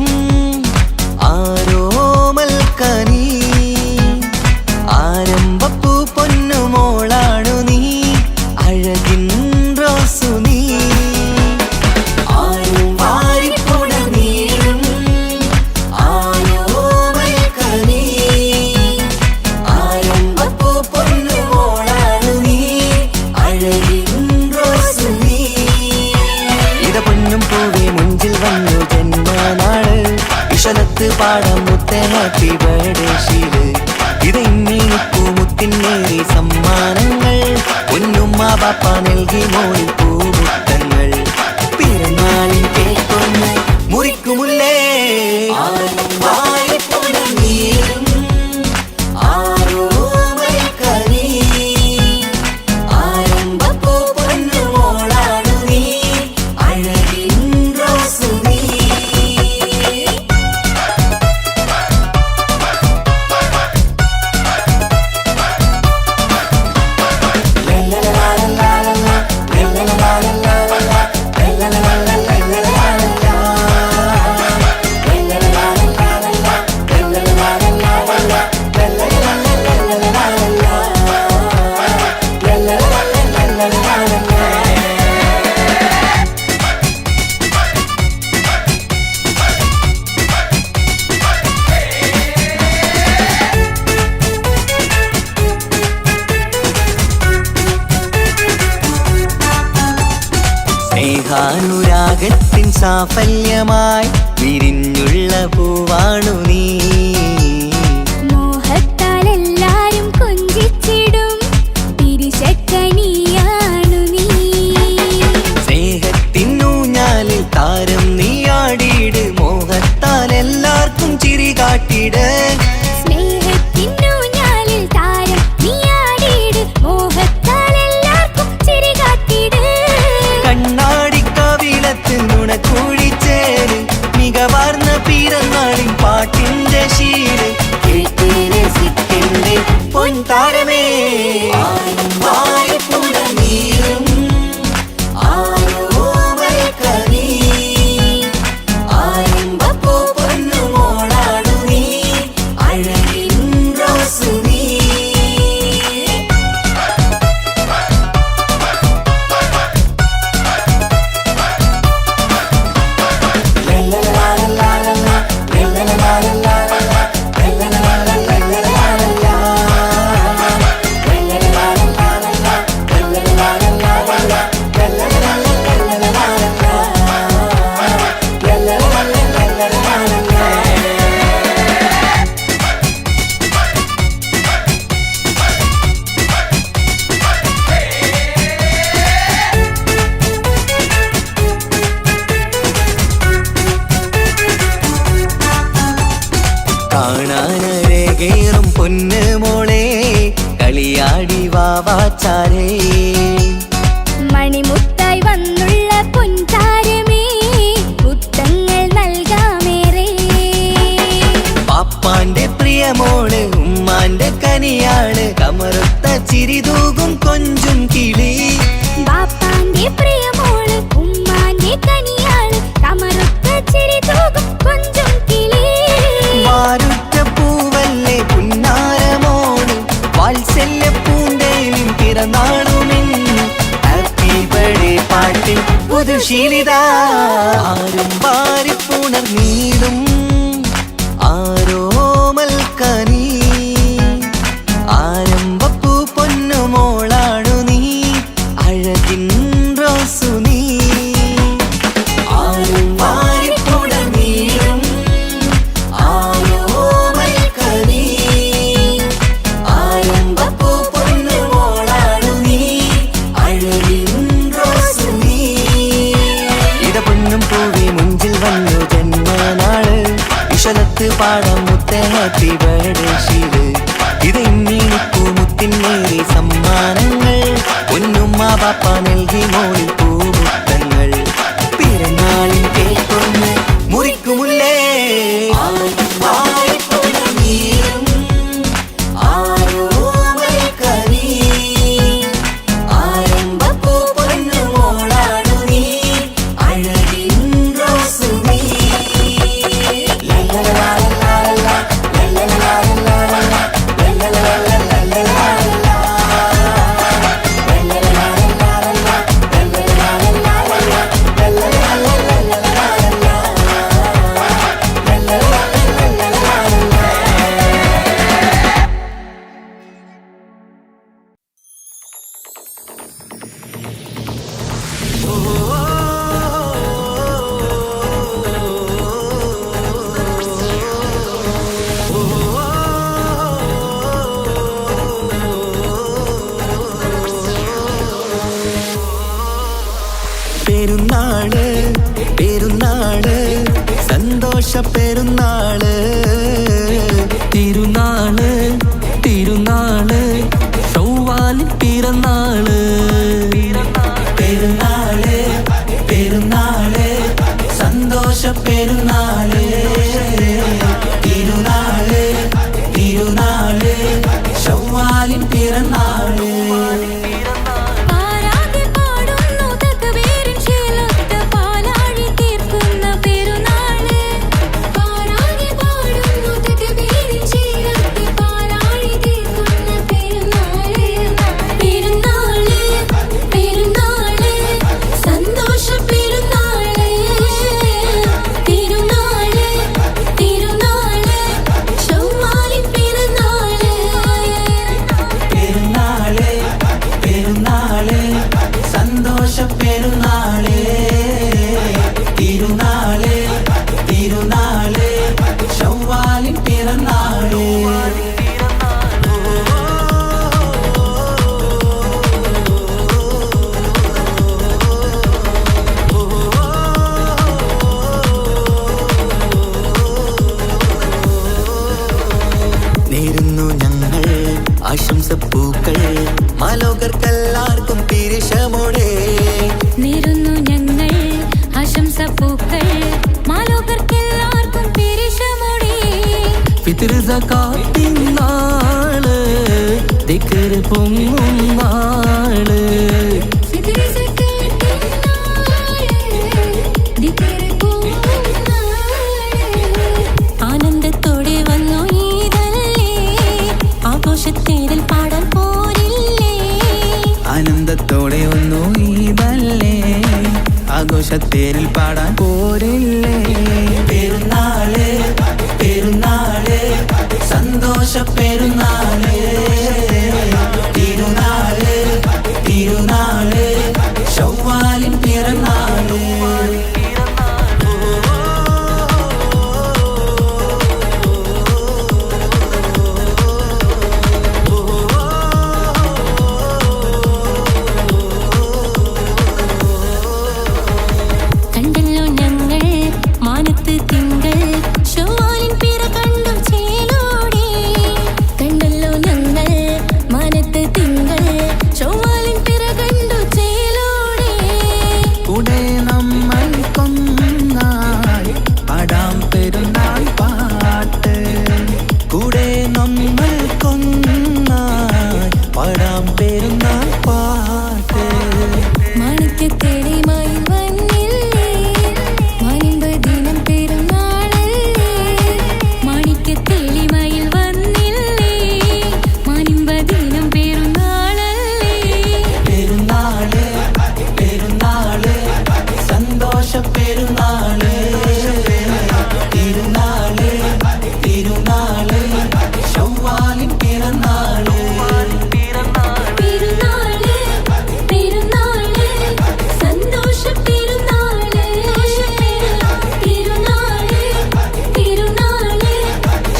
A: ആരോമൽക്കനി ആരംഭപ്പൂ പൊന്നുമോളാണു നീ അഴകിൻ റോസു നീ. ആരും വാരിപ്പുണർന്നീടും ആരോമൽക്കനി ആരംഭപ്പൂ പൊന്നുമോളാണു നീ അഴകിൻ റോസു നീ. ഇത പൊന്നും പൂവേ മുഞ്ചിൽ വന്നു ജന്മനാള് ഇശലത്ത് പാടം മുത്തേ ഹാപ്പി ബർത്ത്ഡേ ശീല്. ഇതെന്നിപ്പൂ മുത്തിനേറി സമ്മാനങ്ങൾ പൊന്നുമ്മ പാപ്പ നൽകി മോളിൽ പൂമുത്തങ്ങൾ. പിറന്നാളിൻ കേക്കൊന്ന് മുറിക്കുമുല്ലേ ആരോമൽക്കനി ആരംഭപ്പൂ പൊന്നു സ്നേഹാനുരാഗത്തിൻ സാഫല്യമായി വിരിഞ്ഞുള്ള പൂവാണു നീ.
B: മോഹത്താൽ എല്ലാരും കൊഞ്ചിച്ചിടും പിരിശക്കനിയാണു നീ.
A: സ്നേഹത്തിനൂഞ്ഞാലിൽ താരം നീയാടിയിട്, മോഹത്താൽ എല്ലാവർക്കും ചിരി കാട്ടിട്.
B: സ്നേഹത്തിനൂഞ്ഞാലിൽ താരം നീയാടിയിട്, മോഹത്താൽ എല്ലാവർക്കും ചിരി കാട്ടിട്.
A: കണ്ണാടിക്കവിളത്ത് നുണക്കുഴിച്ചേര്, മികവാർന്ന പിറന്നാളിൻ പാട്ടിന്റെ ശീല് കേട്ട് രസിക്കണ്ടേ പൊൻതാരമേ. ആരും ആരോമൽക്കനീ, ആരംഭപ്പൂ പൊന്നുമോളാണു നീ, അഴകിൻ റോസ് നീ. കാണാനരകേറും പൊന്ന് മോളെ, കളിയാടി വാവാച്ചാരേ.
B: മണിമുത്തായി വന്നുള്ള പൊൻതാരമേ, മുത്തങ്ങൾ നൽകാമേറെ.
A: പാപ്പാന്റെ പ്രിയമോള് ഉമ്മാന്റെ കനിയാള്, കമറുത്ത ചിരിതൂകും കൊഞ്ചും കിളി.
B: ബാപ്പാന്റെ പ്രിയമോള് ഉമ്മാന്റെ കനിയാള്, കമറുത്ത ചിരി തൂകും കൊഞ്ചും കിളി.
A: വാരുറ്റ പൂവല്ലേ പുന്നാരമോള്, വാത്സല്യ പൂന്തേലിൻ പിറന്നാളുമിന്ന്. ഹാപ്പി ബർത്ത്ഡേ പാട്ടിൽ പുതുശീലിത ആരും വാരിപ്പുണർന്നീടും ആരോമൽക്കനീ. ആരംഭപ്പൂ പൊന്നുമോളാണു നീ, അഴകിൻ റോസു നീ. ആരും വാരിപ്പുണർന്നീടും ആരോമൽക്കനീ, ആരംഭപ്പൂ പൊന്നുമോളാണു നീ, അഴകിൻ റോസ് നീ. ഇട പൊന്നും പൂവി മുഞ്ചിൽ വന്നു ജന്മനാള്, വിശലത്ത് പാടം മുത്തേ ഹാപ്പി ബർത്ത്ഡേ ശീല്. ഇത് ഇന്നിപ്പൂ മുത്തിനേറി സമ്മാനങ്ങൾ, പൊന്നുമ്മ പാപ്പ നൽകി മോളിൽ പൂമുത്തങ്ങൾ. പിറന്നാളിൻ കേക്കൊന്ന് മുറിക്കുമുല്ലേ, ആരോമൽക്കനീ, ആരംഭപ്പൂ പൊന്നുമോളാണു നീ, അഴകിൻ റോസ് നീ. പെരുന്നാള് പെരുന്നാള് സന്തോഷ പെരുന്നാള്,
E: തിരുനാള് തിരുനാള് ചൊവ്വാലിൻ പിറന്നാള്.
A: പെരുന്നാള് പെരുന്നാള് സന്തോഷ പെരുന്നാള്, തിരുനാള് തിരുനാള് ചൊവ്വാലിൻ പിറന്നാള്.
B: പാരാതെ പാടുന്നു തകവേറിൻ ശീലത്ത് പാലാഴി തീർക്കുന്ന പെരുന്നാള്. പാരാതെ പാടുന്നു
C: പെരുന്നാള് തിരുനാള് തിരുനാള് ശവ്വാലിൻ പിറന്നാള്
A: നേരുന്നു ഞങ്ങൾ ആശംസപ്പൂക്കൾ മാലോകർക്കെല്ലാവർക്കും തിരിശമോടെ
B: നേരുന്നു ഞങ്ങൾ ആശംസപ്പൂക്കൾ മാലോകർക്കെല്ലാവർക്കും പെരിശമോടെ
E: ഫിത്ർ സകാത്തിൻ നാള് ദിക്ർ പൊങ്ങും നാള്
B: ആനന്ദത്തോടെ വന്നു ഈദല്ലേ ആഘോഷത്തേരിൽ പാടാൻ പോരില്ലേ
D: ആനന്ദത്തോടെ ഒന്നു ഈദല്ലേ ആഘോഷത്തേരിൽ പാടാൻ പോരില്ലേ
C: പെരുന്നാള് പെരുന്നാള് സന്തോഷ പെരുന്നാള് തിരുനാള് തിരുനാള് ശവ്വാലിൻ പിറന്നാള്
B: കണ്ടല്ലോ ഞങ്ങൾ മാനത്ത് തിങ്കൾ ശവ്വാലിൻ പിറ കണ്ടു ചേലോടെ കണ്ടല്ലോ ഞങ്ങൾ മാനത്ത് തിങ്കൾ ശവ്വാലിൻ പിറ കണ്ടു ചേലോടെ
D: കൂടെ നമ്മൾ കൊന്നായി പാടാം പെരുന്നാൾ പാട്ട് കൂടെ നമ്മൾ കൊന്നായി പാടാം പെരുന്നാൾ പാട്ട്
B: മാണിക്യത്തേടിമായി വന്നില്ലേ മാനിമ്പ ദിനം പെരുന്നാളല്ലേ മാണിക്യത്തേടിമായി വന്നില്ലേ മാനിമ്പ ദിനം പെരുന്നാളല്ലേ
C: പെരുന്നാള് പെരുന്നാള് സന്തോഷ പെരുന്നാള് തിരുനാള് തിരുനാള് ശവ്വാലിൻ പിറന്നാള്
B: പെരുന്നാള് പെരുന്നാള് സന്തോഷ പെരുന്നാള് തിരുനാള് തിരുനാള്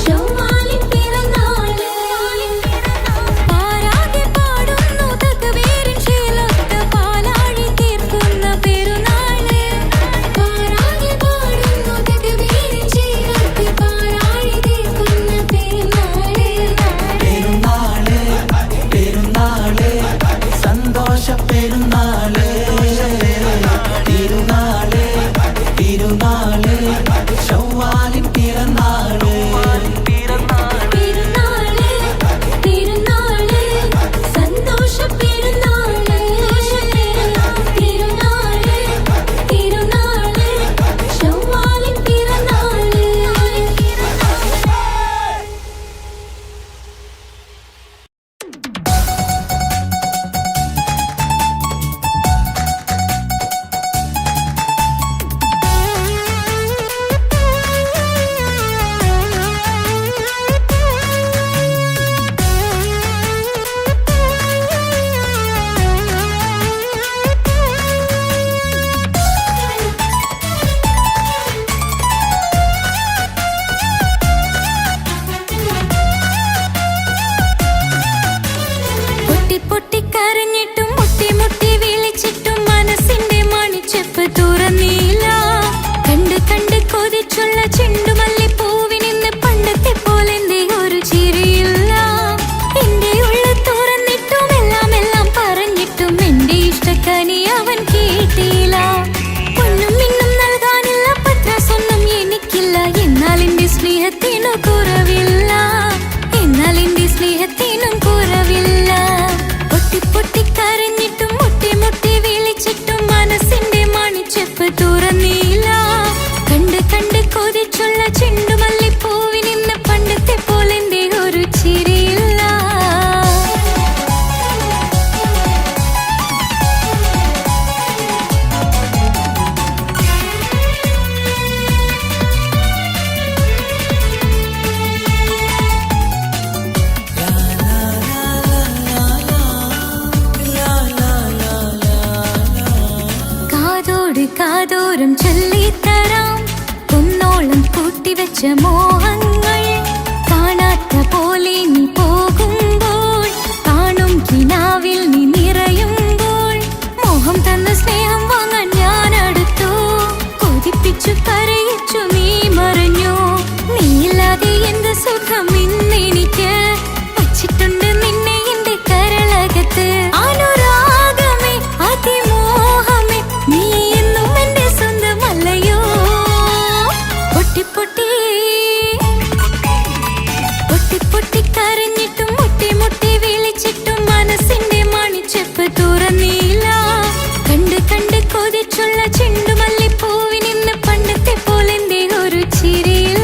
B: ശവ്വാലിൻ പിറന്നാള് പാരാകെ പാടുന്നു തകവീരിൻ ശീലത്ത് പാലാഴി തീർക്കുന്ന പെരുന്നാള് പാരാകെ പാടുന്നു തകവീരിൻ ശീലത്ത് പാലാഴി തീർക്കുന്ന പെരുന്നാള്
C: പെരുന്നാള് പെരുന്നാള് സന്തോഷ പെരുന്നാള് തിരുനാള് തിരുനാള് ശവ്വാലിൻ പിറന്നാള്
B: പെരുന്നാള് പെരുന്നാള് സന്തോഷ പെരുന്നാള് തിരുനാള് തിരുനാള് ശവ്വാലിൻ പിറന്നാള് പൊട്ടി പൊട്ടി കരഞ്ഞിട്ടും മുട്ടി മുട്ടി വിളിച്ചിട്ടും മനസ്സിന്റെ മണിച്ചെപ്പ് തുറന്നില്ല കണ്ട് കണ്ട് കൊതിച്ചുള്ള ചെണ്ടുമല്ലി പൂവിനിന്ന് പണ്ടത്തെ പോലെ ഒരു ചിരിയില്ല എന്റെ ഉള്ള തുറന്നിട്ടും എല്ലാം എല്ലാം പറഞ്ഞിട്ടും എന്റെ ഇഷ്ടക്കനി അവൻ കേട്ടില്ല പൊന്നും മിന്നും നൽകാനില്ല പത്രാസൊന്നും എനിക്കില്ല എന്നാൽ എന്റെ സ്നേഹത്തിനു കുറവില്ല എന്നാൽ എന്റെ സ്നേഹത്തിനും കുറവില്ല പൊട്ടി പൊട്ടി കരഞ്ഞിട്ടും മുട്ടി മുട്ടി വിളിച്ചിട്ടും മനസ്സിന്റെ മണിച്ചെപ്പ് തുറന്നില്ല കണ്ട് കണ്ട് കൊതിച്ചുള്ള ചെണ്ടുമല്ലി പൂവിനിന്ന് പണ്ടത്തെ പോലെ ഒരു ചിരിയില്ല കാതോരം ചൊല്ലിത്തരാം കുന്നോളം കൂട്ടിവെച്ച മോഹങ്ങൾ കാണാത്ത പോലെ നീ പോകുമ്പോൾ കാണും കിനാവിൽ നീ നിറയുമ്പോൾ മോഹം തന്ന സ്നേഹം വാങ്ങാൻ ഞാൻ അടുത്തു കൊതിപ്പിച്ചു കരയിച്ചു നീ മറഞ്ഞു നീയില്ലാതെ എന്ത് സുഖം ഇന്നെനിക്ക് വച്ചിട്ടുണ്ട് നിന്നെ എന്റെ കരളകത്ത് അനുരാഗമേ അതിമോഹമേ നീ എന്നും എന്റെ സ്വന്തമല്ലയോ പൊട്ടി പൊട്ടി പൊട്ടി പൊട്ടി കരഞ്ഞിട്ടും മുട്ടി മുട്ടി വിളിച്ചിട്ടും മനസ്സിന്റെ മണിച്ചെപ്പ് തുറന്നില്ല കണ്ട് കണ്ട് കൊതിച്ചുള്ള ചെണ്ടുമല്ലിപ്പൂവിനിന്ന് പണ്ടത്തെ പോലെന്റെ ഒരു ചിരിയില്ല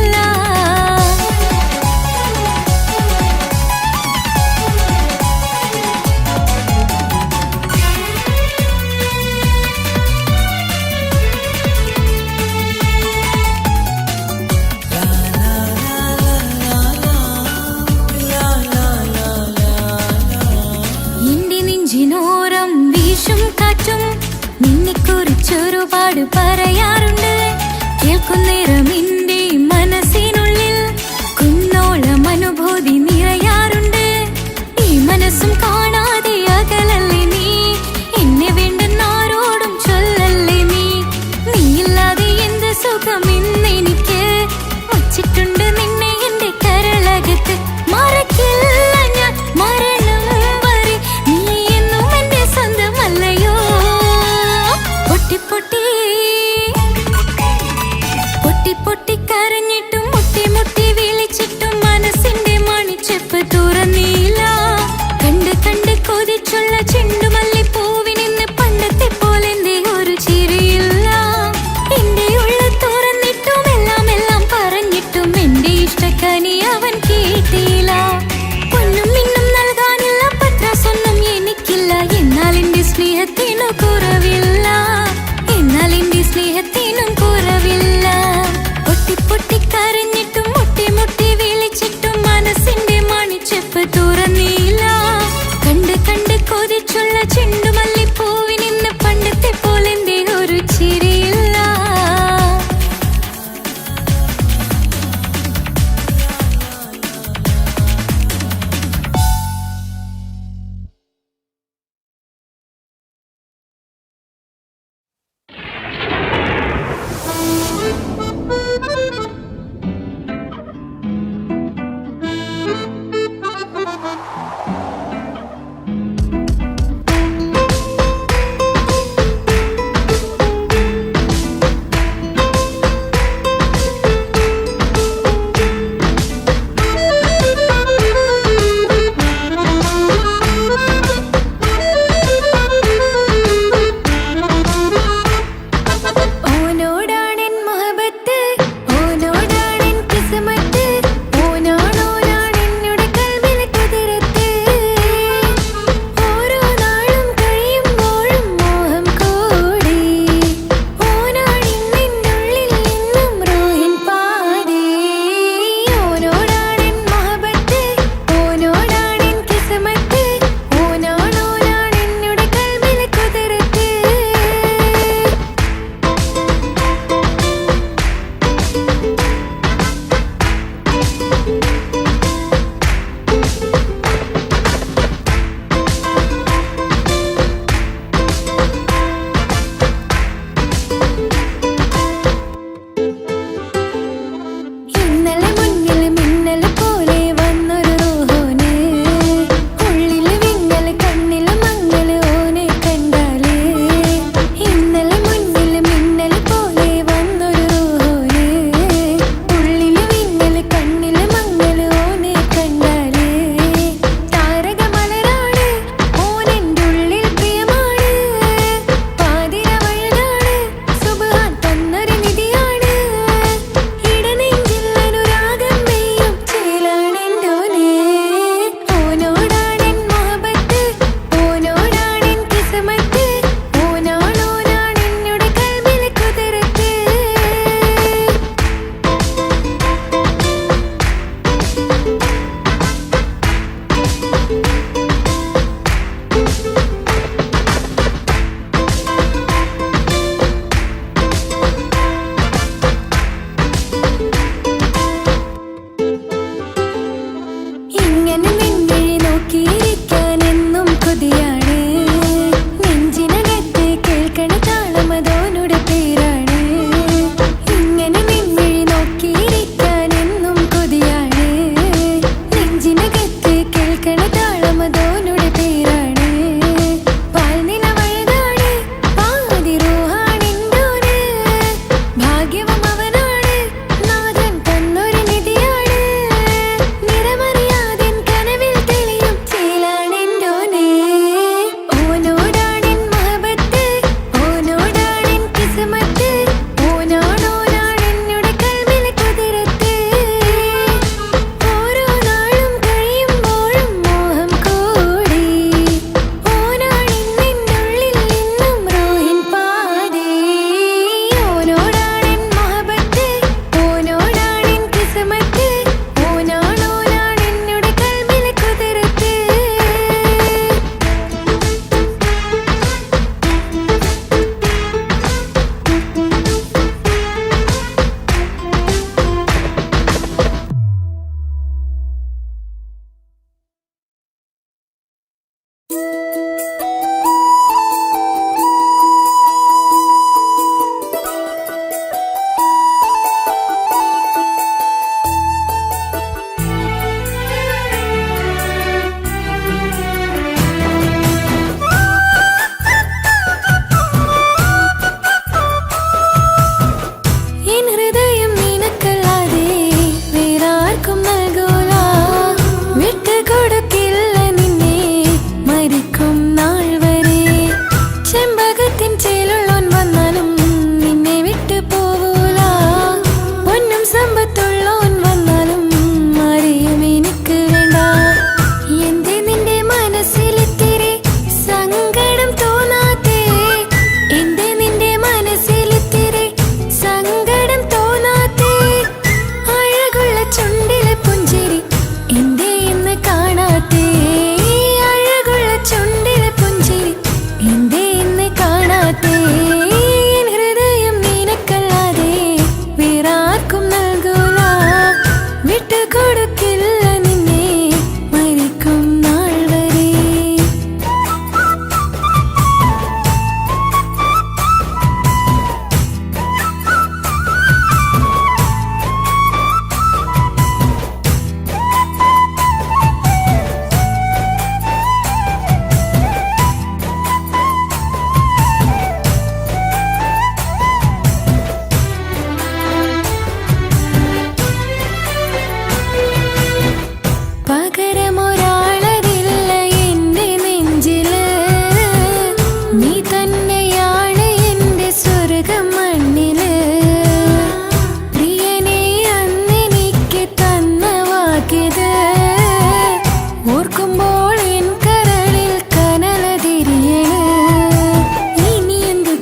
B: എന്റെ നെഞ്ചിനോരം വീശും കാറ്റും നിന്നെക്കുറിച്ചൊരുപാട് പറയാറുണ്ട് കേൾക്കുന്നേരം എന്റെ മനസ്സിനുള്ളിൽ കുന്നോളം അനുഭൂതി നിറയാറുണ്ട് ഈ മനസ്സും കാണാതെ അകലല്ലേ നീ എന്നെ വേണ്ടെന്നാരോടും ചൊല്ലല്ലേ നീ നീയില്ലാതെ എന്ത് സുഖം ഇന്നെനിക്ക് വച്ചിട്ടുണ്ട് നിന്നെ എന്റെ കരളകത്ത് മറക്കില്ല ഞാൻ മരണം വരെ നീ എന്നും എന്റെ സ്വന്തമല്ലയോ പൊട്ടി പൊട്ടി പൊട്ടി പൊട്ടി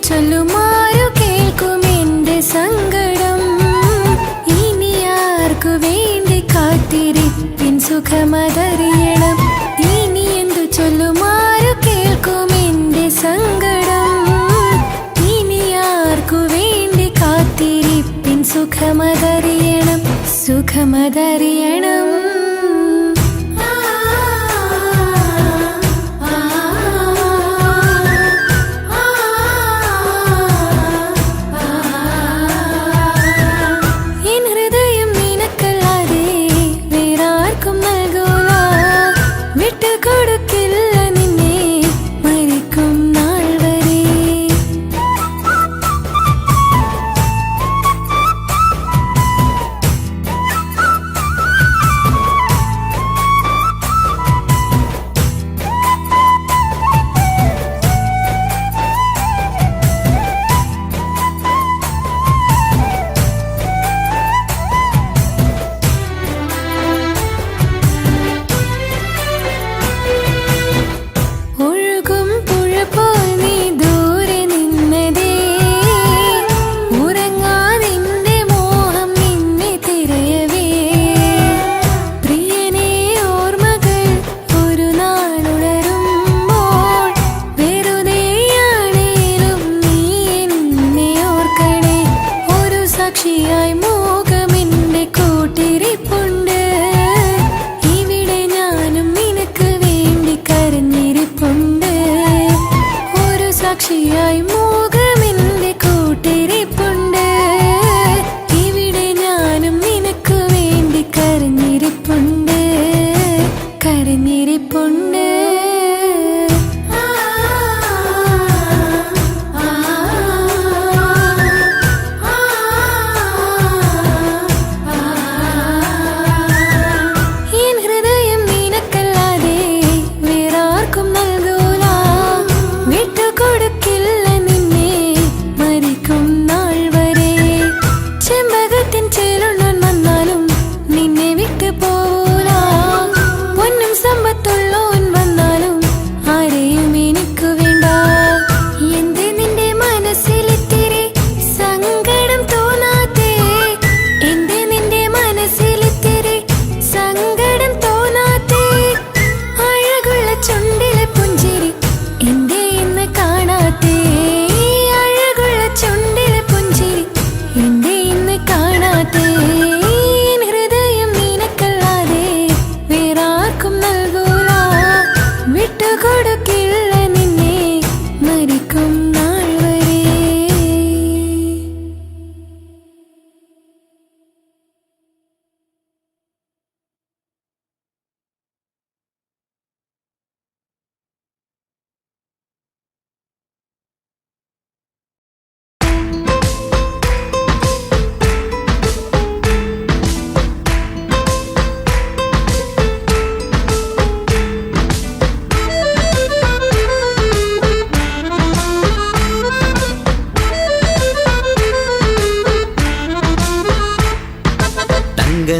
F: ചൊല്ലുമാരു കേൾക്കും എന്റെ സങ്കടം. ഇനി ആർക്കു വേണ്ടി കാത്തിരിപ്പിൻ സുഖമതറിയണം. ഇനി എന്തു ചൊല്ലുമാരു കേൾക്കും എന്റെ സങ്കടം. ഇനി ആർക്കു വേണ്ടി കാത്തിരിപ്പിൻ സുഖമതറിയണം, സുഖമതറിയണം. സാക്ഷിയായി മോഹമെന്റെ കൂട്ടിരിപ്പുണ്ട്. ഇവിടെ ഞാനും നിനക്ക് വേണ്ടി കരഞ്ഞിരിപ്പുണ്ട്, കരഞ്ഞിരിപ്പുണ്ട്.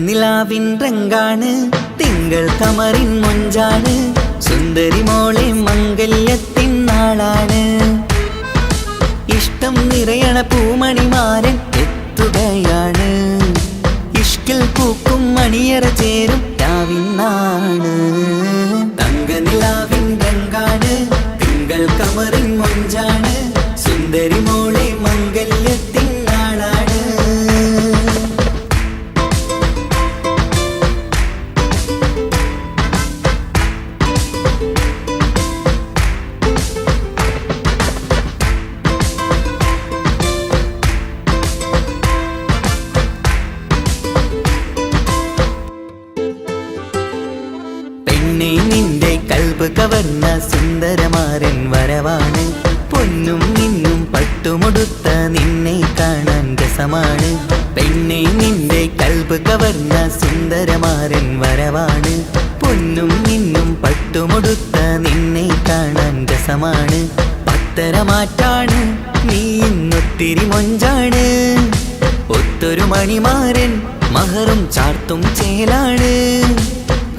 A: നിലാവിൻ രംഗാണ്, തിങ്കൾ കമറിൻ മൊഞ്ചാണ്, സുന്ദരി മോളെ മംഗല്യത്തിൻ നാളാണ്. ഇഷ്ടം നിറയണ പൂമണിമാരൻ എത്തുകയാണ്, ഇഷ്കിൽ പൂക്കും മണിയറ ചേരും രാവിനാണ്. തങ്ക നിലാവിൻ രംഗാണ്, തിങ്കൾ കമറിൻ മൊഞ്ചാണ്, സുന്ദരി മോളെ മംഗല്യത്തിൻ നാളാണ്. നിന്റെ കൽബ് കവർന്ന സുന്ദരമാരൻ വരവാണ്, പൊന്നും മിന്നും പട്ടുമുടുത്ത നിന്നെ കാണാൻ രസമാണ്. പെണ്ണെ നിന്റെ കൽബ് കവർന്ന സുന്ദരമാരൻ വരവാണ്, പൊന്നും മിന്നും പട്ടുമുടുത്ത നിന്നെ കാണാൻ രസമാണ്. പത്തരമാറ്റാണ് നീ ഇന്നൊത്തിരി മൊഞ്ചാണ്, ഒത്തൊരു മണിമാരൻ മഹറും ചാർത്തും ചേലാണ്.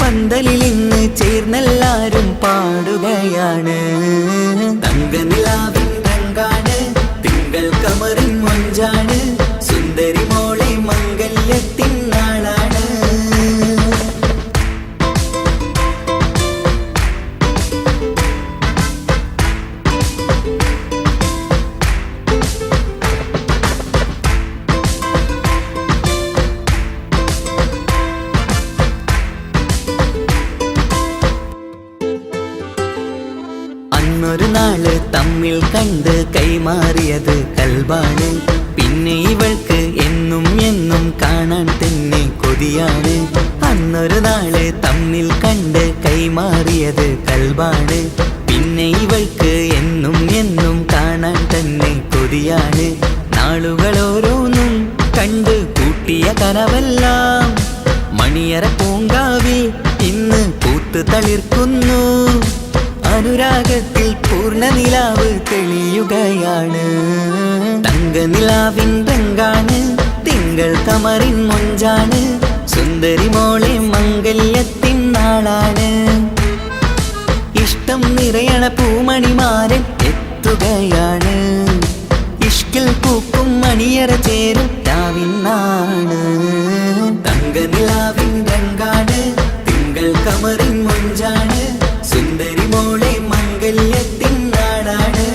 A: പന്തലിൽ ഇന്ന് ചേർന്നെല്ലാരും പാടുകയാണ്, തങ്ക നിലാവിൻ രംഗാണ്, തിങ്കൾ കമറിൻ മൊഞ്ചാണ് സുന്ദരി മോളെ മംഗല്യത്തിൻ നാളാണ് അന്നൊരു നാള് തമ്മിൽ കണ്ട് കൈമാറിയത് കൽബാണ് പിന്നെ ഇവൾക്ക് എന്നും എന്നും കാണാൻ തന്നെ കൊതിയാണ് അന്നൊരു നാള് തമ്മിൽ കണ്ട് കൈമാറിയത് കൽബാണ് പിന്നെ ഇവൾക്ക് എന്നും എന്നും കാണാൻ തന്നെ കൊതിയാണ് നാളുകൾ ഓരോന്നും കണ്ട് കൂട്ടിയ കനവെല്ലാം മണിയറ പൂങ്കാവിൽ ഇന്ന് പൂത്തു തളിർക്കുന്നു അനുരാഗത്തിൽ പൂർണ്ണ നിലാവ് തെളിയുകയാണ് തങ്കനിലാവിൻ രംഗാണ് തിങ്കൾ കമറിൻ മൊഞ്ചാണ് സുന്ദരി മോളെ മംഗല്യത്തിൻ നാളാണ് ഇഷ്ടം നിറയണ പൂമണിമാരൻ എത്തുകയാണ് ഇഷ്കിൽ പൂക്കും മണിയറ ചേരും രാവിനാണ് തങ്കനിലാവിൻ രംഗാണ് തിങ്കൾ കമറിൻ മൊഞ്ചാണ് സുന്ദരി മോളെ മംഗല്യത്തിൻ നാടാണ്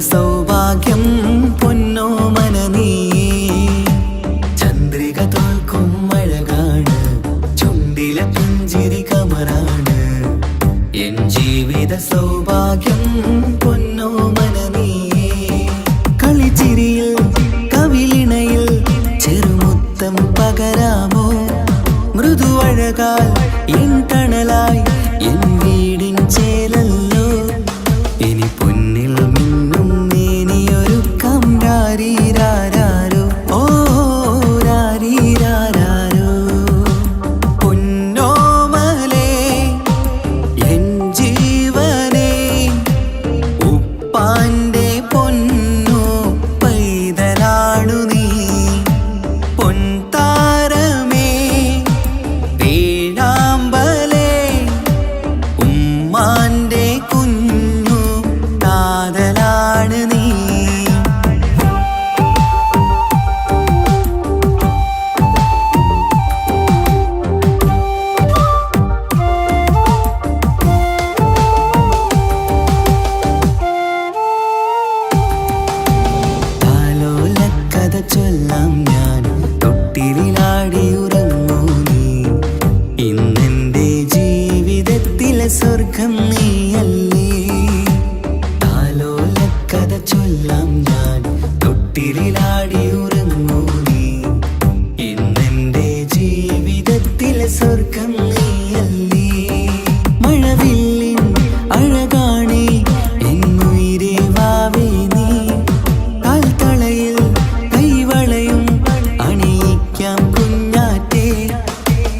A: സൗഭാഗ്യം പൊന്നോ മനനീ ചന്ദ്രിക തോൽക്കും അഴകാണ് ചുണ്ടിലെ പുഞ്ചിരി കമറാണ് എൻ ജീവിത സൗഭാഗ്യം പൊന്നോ മനനീ കളിച്ചിരിയിൽ കവിളിണയിൽ ചെറുമുത്തം പകരാമോ മൃദുവഴകാൽ എൻ തണലായി എൻ വീടിൻ ചേലല്ലോ ഇനി പൊന്നിൽ മിന്നും നീനിയൊരുക്കം രാരീരാരോ ഓ രാരീരാരോ പൊന്നോമലേ എൻ ജീവനേ ഉപ്പാന്റെ പൊന്നു പൈതലാണു നീ പൊൻതാരമേ വേഴാമ്പലേ ഉമ്മ വിളിക്കാം കുഞ്ഞാറ്റേ.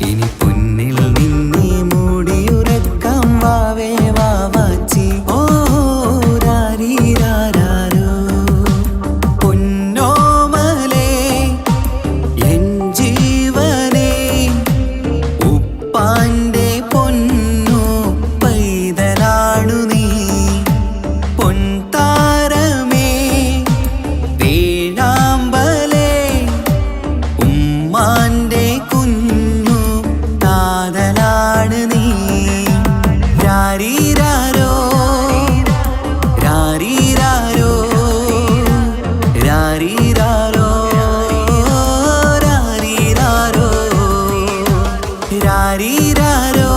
A: ഇനി പൊന്നിൽ നിന്നെ മൂടിയുറക്കാം വാവേ വാവാച്ചി. ഓ രാരീരാരോ പൊന്നോമലേ എൻ ജീവനേ ഉപ്പാന്റെ പൊന്നു പൈതലാണു നീ. പൊൻതാരമേ വേഴാമ്പലേ ഉമ്മാന്റെ കുഞ്ഞു താതലാണ് നീ. രാരീരാരോ രാരീരാരോ രാരീരാരോ രാരീരാരോ രാരീരാരോ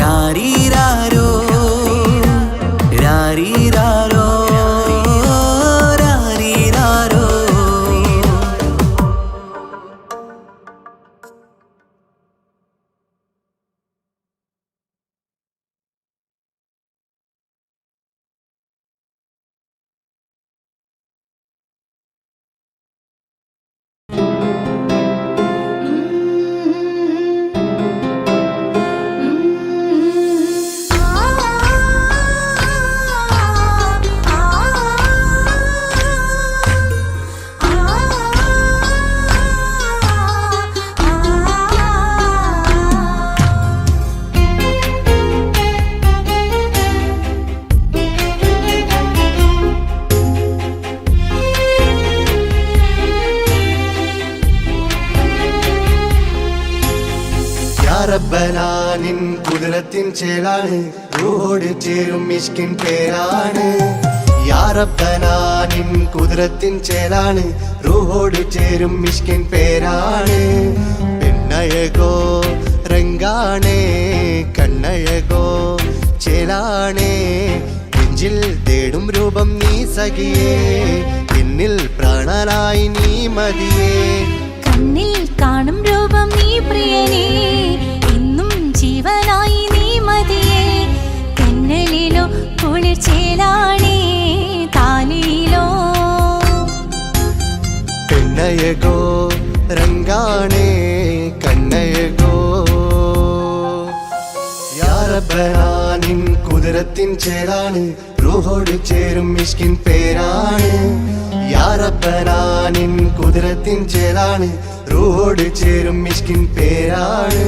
A: രാരീരാരോ രാരീരാരോ രാരീരാരോ.
G: റബ്ബനാനിൻ കുതിരത്തിൻ ചേലാണ് റൂഹോട് ചേരും മിഷ്കിൻ പേരാണ്. യാ റബ്ബനാനിൻ കുതിരത്തിൻ ചേലാണ് റൂഹോട് ചേരും മിഷ്കിൻ പേരാണ്. പെണ്ണഴകോ രംഗാണേ കണ്ണഴകോ ചേലാണേ നെഞ്ചിൽ തേടും രൂപം നീ സഖിയേ എന്നിൽ പ്രാണനായി നീ മതിയേ.
F: കണ്ണിൽ കാണും രൂപം നീ പ്രിയനേ ഇന്നും ജീവനായി നീ മതിയേ. തെന്നലിലോ കുളിർച്ചേലാണേ താലിയിലോ
G: പെണ്ണഴകോ രംഗാണേ കണ്ണഴകോ. യാ റബ്ബനാനിൻ കുതിരത്തിൻ ചേലാണ് റൂഹോട് ചേരും മിഷ്കിൻ പേരാണ്. യാ റബ്ബനാനിൻ കുതിരത്തിൻ ചേലാണ് റൂഹോട് ചേരും മിഷ്കിൻ പേരാണ്.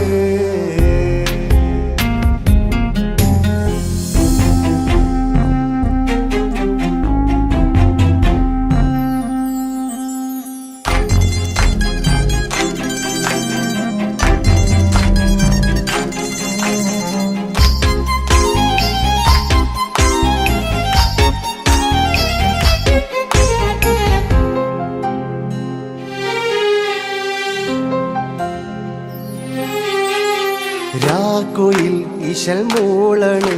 G: രാക്കുയിൽ ഇശൽ മൂളണ്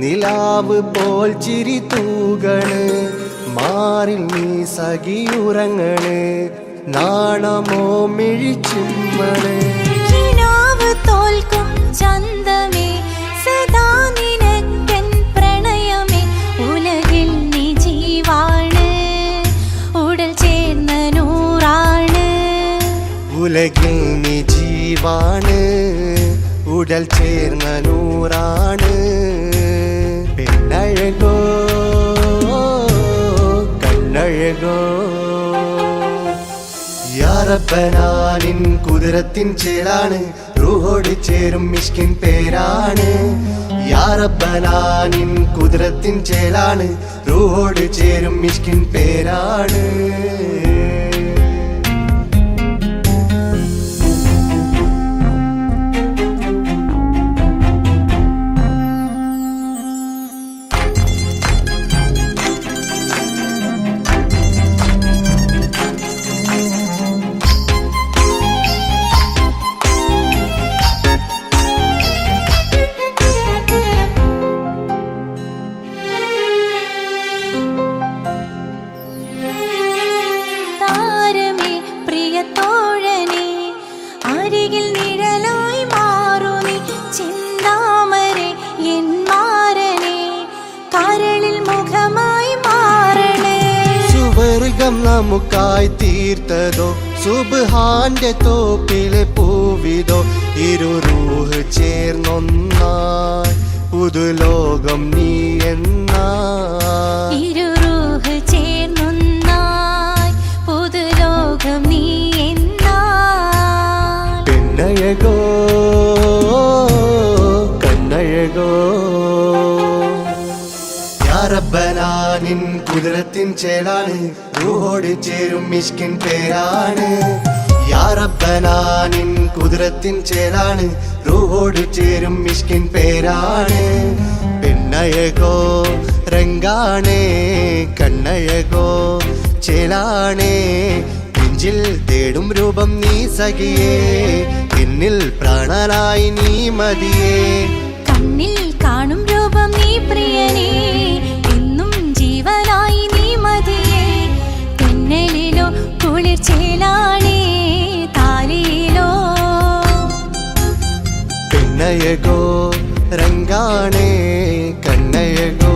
G: നിലാവ് പോൽ ചിരി തൂകണ് മാറിൽ നീ സഖിയുറങ്ങണ് നാണമോ മിഴിച്ചിമ്മണ്.
F: കിനാവ് തോൽക്കും ചന്തമേ സദാ നിനക്കൻ പ്രണയമേ ഉലകിൽ നീ ജീവാണ് ഉടൽ ചേർന്ന നൂറാണ്.
G: ഉലകിൽ നീ ജീവാണ് ഉടൽ ചേർന്ന നൂറാണ്. പെണ്ണഴകോ കണ്ണഴകോ. യാ റബ്ബനാനിൻ കുതിരത്തിൻ ചേലാണ് റൂഹോട് ചേരും മിഷ്കിൻ പേരാണ്. യാ റബ്ബനാനിൻ കുതിരത്തിൻ ചേലാണ് റൂഹോട് ചേരും മിഷ്കിൻ പേരാണ്. നമുക്കായി തീർത്തതോ സുബ്ഹാന്റെ തോപ്പിലെ പൂവിതോ ഇരു റൂഹ് ചേർന്നൊന്നായി പുതുലോകം നീ എന്നായി
F: ഇരു റൂഹ് ചേർന്നൊന്നായി പുതുലോകം നീ എന്നായി
G: പെണ്ണഴകോ കണ്ണഴകോ യാ റബ്ബനാ നിൻ കുതിരത്തിൻ ചേലാണ് റൂഹോട് ചേരും മിഷ്കിൻ പേരാണ് യാ റബ്ബനാ നിൻ കുതിരത്തിൻ ചേലാണ് റൂഹോട് ചേരും മിഷ്കിൻ പേരാണ് പെണ്ണഴകോ രംഗാണേ കണ്ണഴകോ ചേലാണേ നെഞ്ചിൽ തേടും രൂപം നീ സഖിയേ എന്നിൽ പ്രാണനായി നീ മതിയേ
F: കണ്ണിൽ കാണും രൂപം നീ പ്രിയനേ എന്നും ജീവനായി നീ മതിയേ തെന്നലിലോ കുളിർ ചേലാണേ താലിയിലോ
G: പെണ്ണഴകോ രംഗാണേ കണ്ണഴകോ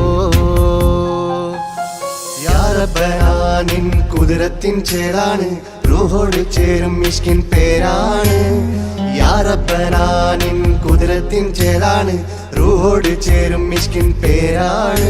G: യാ റബ്ബനാ നിൻ കുതിരത്തിൻ ചേലാണ് റൂഹോട് ചേരും മിഷ്കിൻ പേരാണ് യാ റബ്ബനാ നിൻ കുതിരത്തിൻ ചേലാണ് റൂഹോട് ചേരും മിഷ്കിൻ പേരാണ്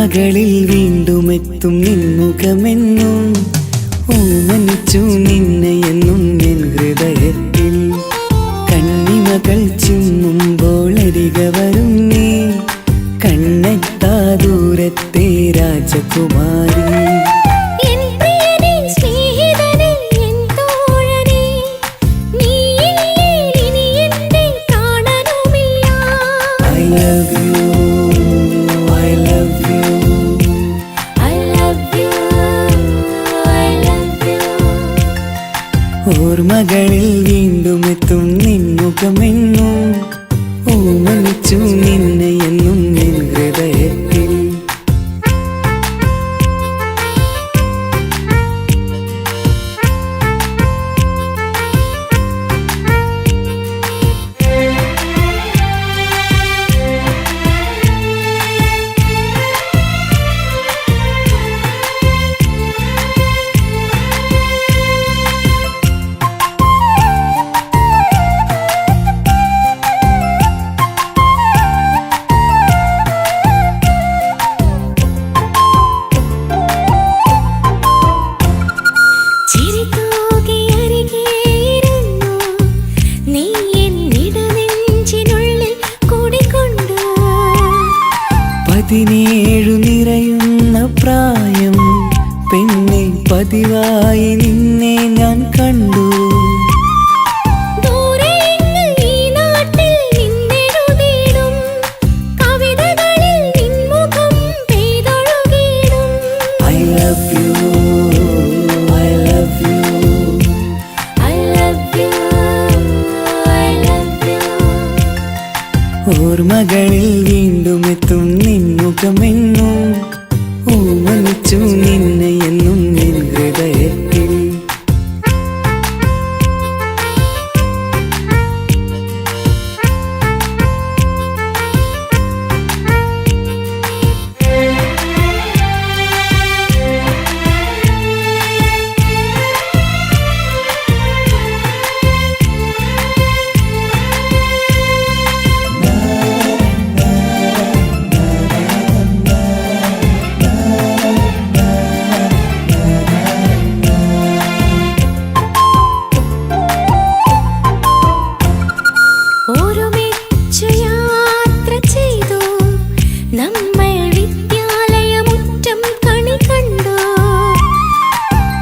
A: ഓർമ്മകളിൽ വീണ്ടും എത്തും നിൻമുഖമെന്നും ഓമനിച്ചു നിന്നെ എന്നും എൻ ഹൃദയത്തിൽ കണ്ണിമകൾ ചിമ്മുമ്പോൾ അരികെ വരും നീ കണ്ണെത്താ ദൂരത്തെ രാജകുമാരി
B: എൻ പ്രിയനേ സ്നേഹിതനേ എൻ തോഴനേ നീയില്ലേ ഇനി എന്റെ പ്രാണനുമില്ല
A: I love you, I love you.
B: I love you, I love you.
A: ഓർമ്മകളിൽ വീണ്ടും എത്തും നിൻമുഖമെന്നും ഓമനിച്ചു നിന്നെ എന്നും എൻ ഹൃദയത്തിൽ
B: ചിരിതൂകി അരികെയിരുന്നു നീ എന്നിടനെഞ്ചിനുള്ളിൽ കുടികൊണ്ടു
A: 17 നിറയുന്ന പ്രായം പെണ്ണെ പതിവായി നിന്നെ ഞാൻ കണ്ടു
B: ദൂരെയെങ്ങ് ഈ നാട്ടിൽ നിന്നെഴുതിയിടും കവിതകളിൽ നിൻമുഖം പെയ്തൊഴുകിയിടും
A: I love you, I love you.
B: I love you, I love you.
A: ഓർമ്മകളിൽ വീണ്ടും എത്തും നിൻമുഖമെന്നും ഓമനിച്ചു നിന്നെ എന്നും എൻ ഹൃദയത്തിൽ
B: ഒരുമിച്ചു യാത്ര ചെയ്തു നമ്മൾ വിദ്യാലയമുറ്റം കണി കണ്ടു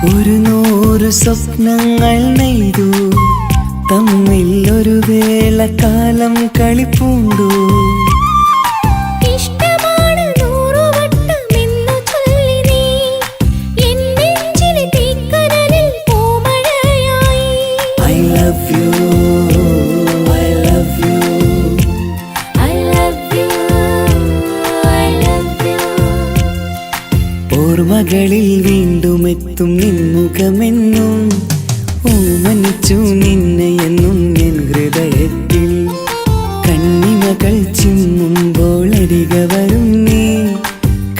A: 100 സ്വപ്നങ്ങൾ നെയ്തു തമ്മിൽ ഒരു വേളക്കാലം കളിപ്പൂണ്ടു
B: ഇഷ്ടമാണ് 100 വട്ടമെന്നു ചൊല്ലി നീ എൻ നെഞ്ചിലെ തീക്കനലിൽ പൂമഴയായി
A: I love you, I love you.
B: I love you, I love you.
A: ഓർമ്മകളിൽ വീണ്ടും എത്തും നിൻമുഖമെന്നും ഓമനിച്ചു നിന്നെ എന്നും എൻ ഹൃദയത്തിൽ കണ്ണിമകൾ ചിമ്മുമ്പോൾ അരികെ വരും നീ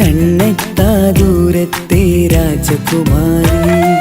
A: കണ്ണെത്താ ദൂരത്തെ രാജകുമാരി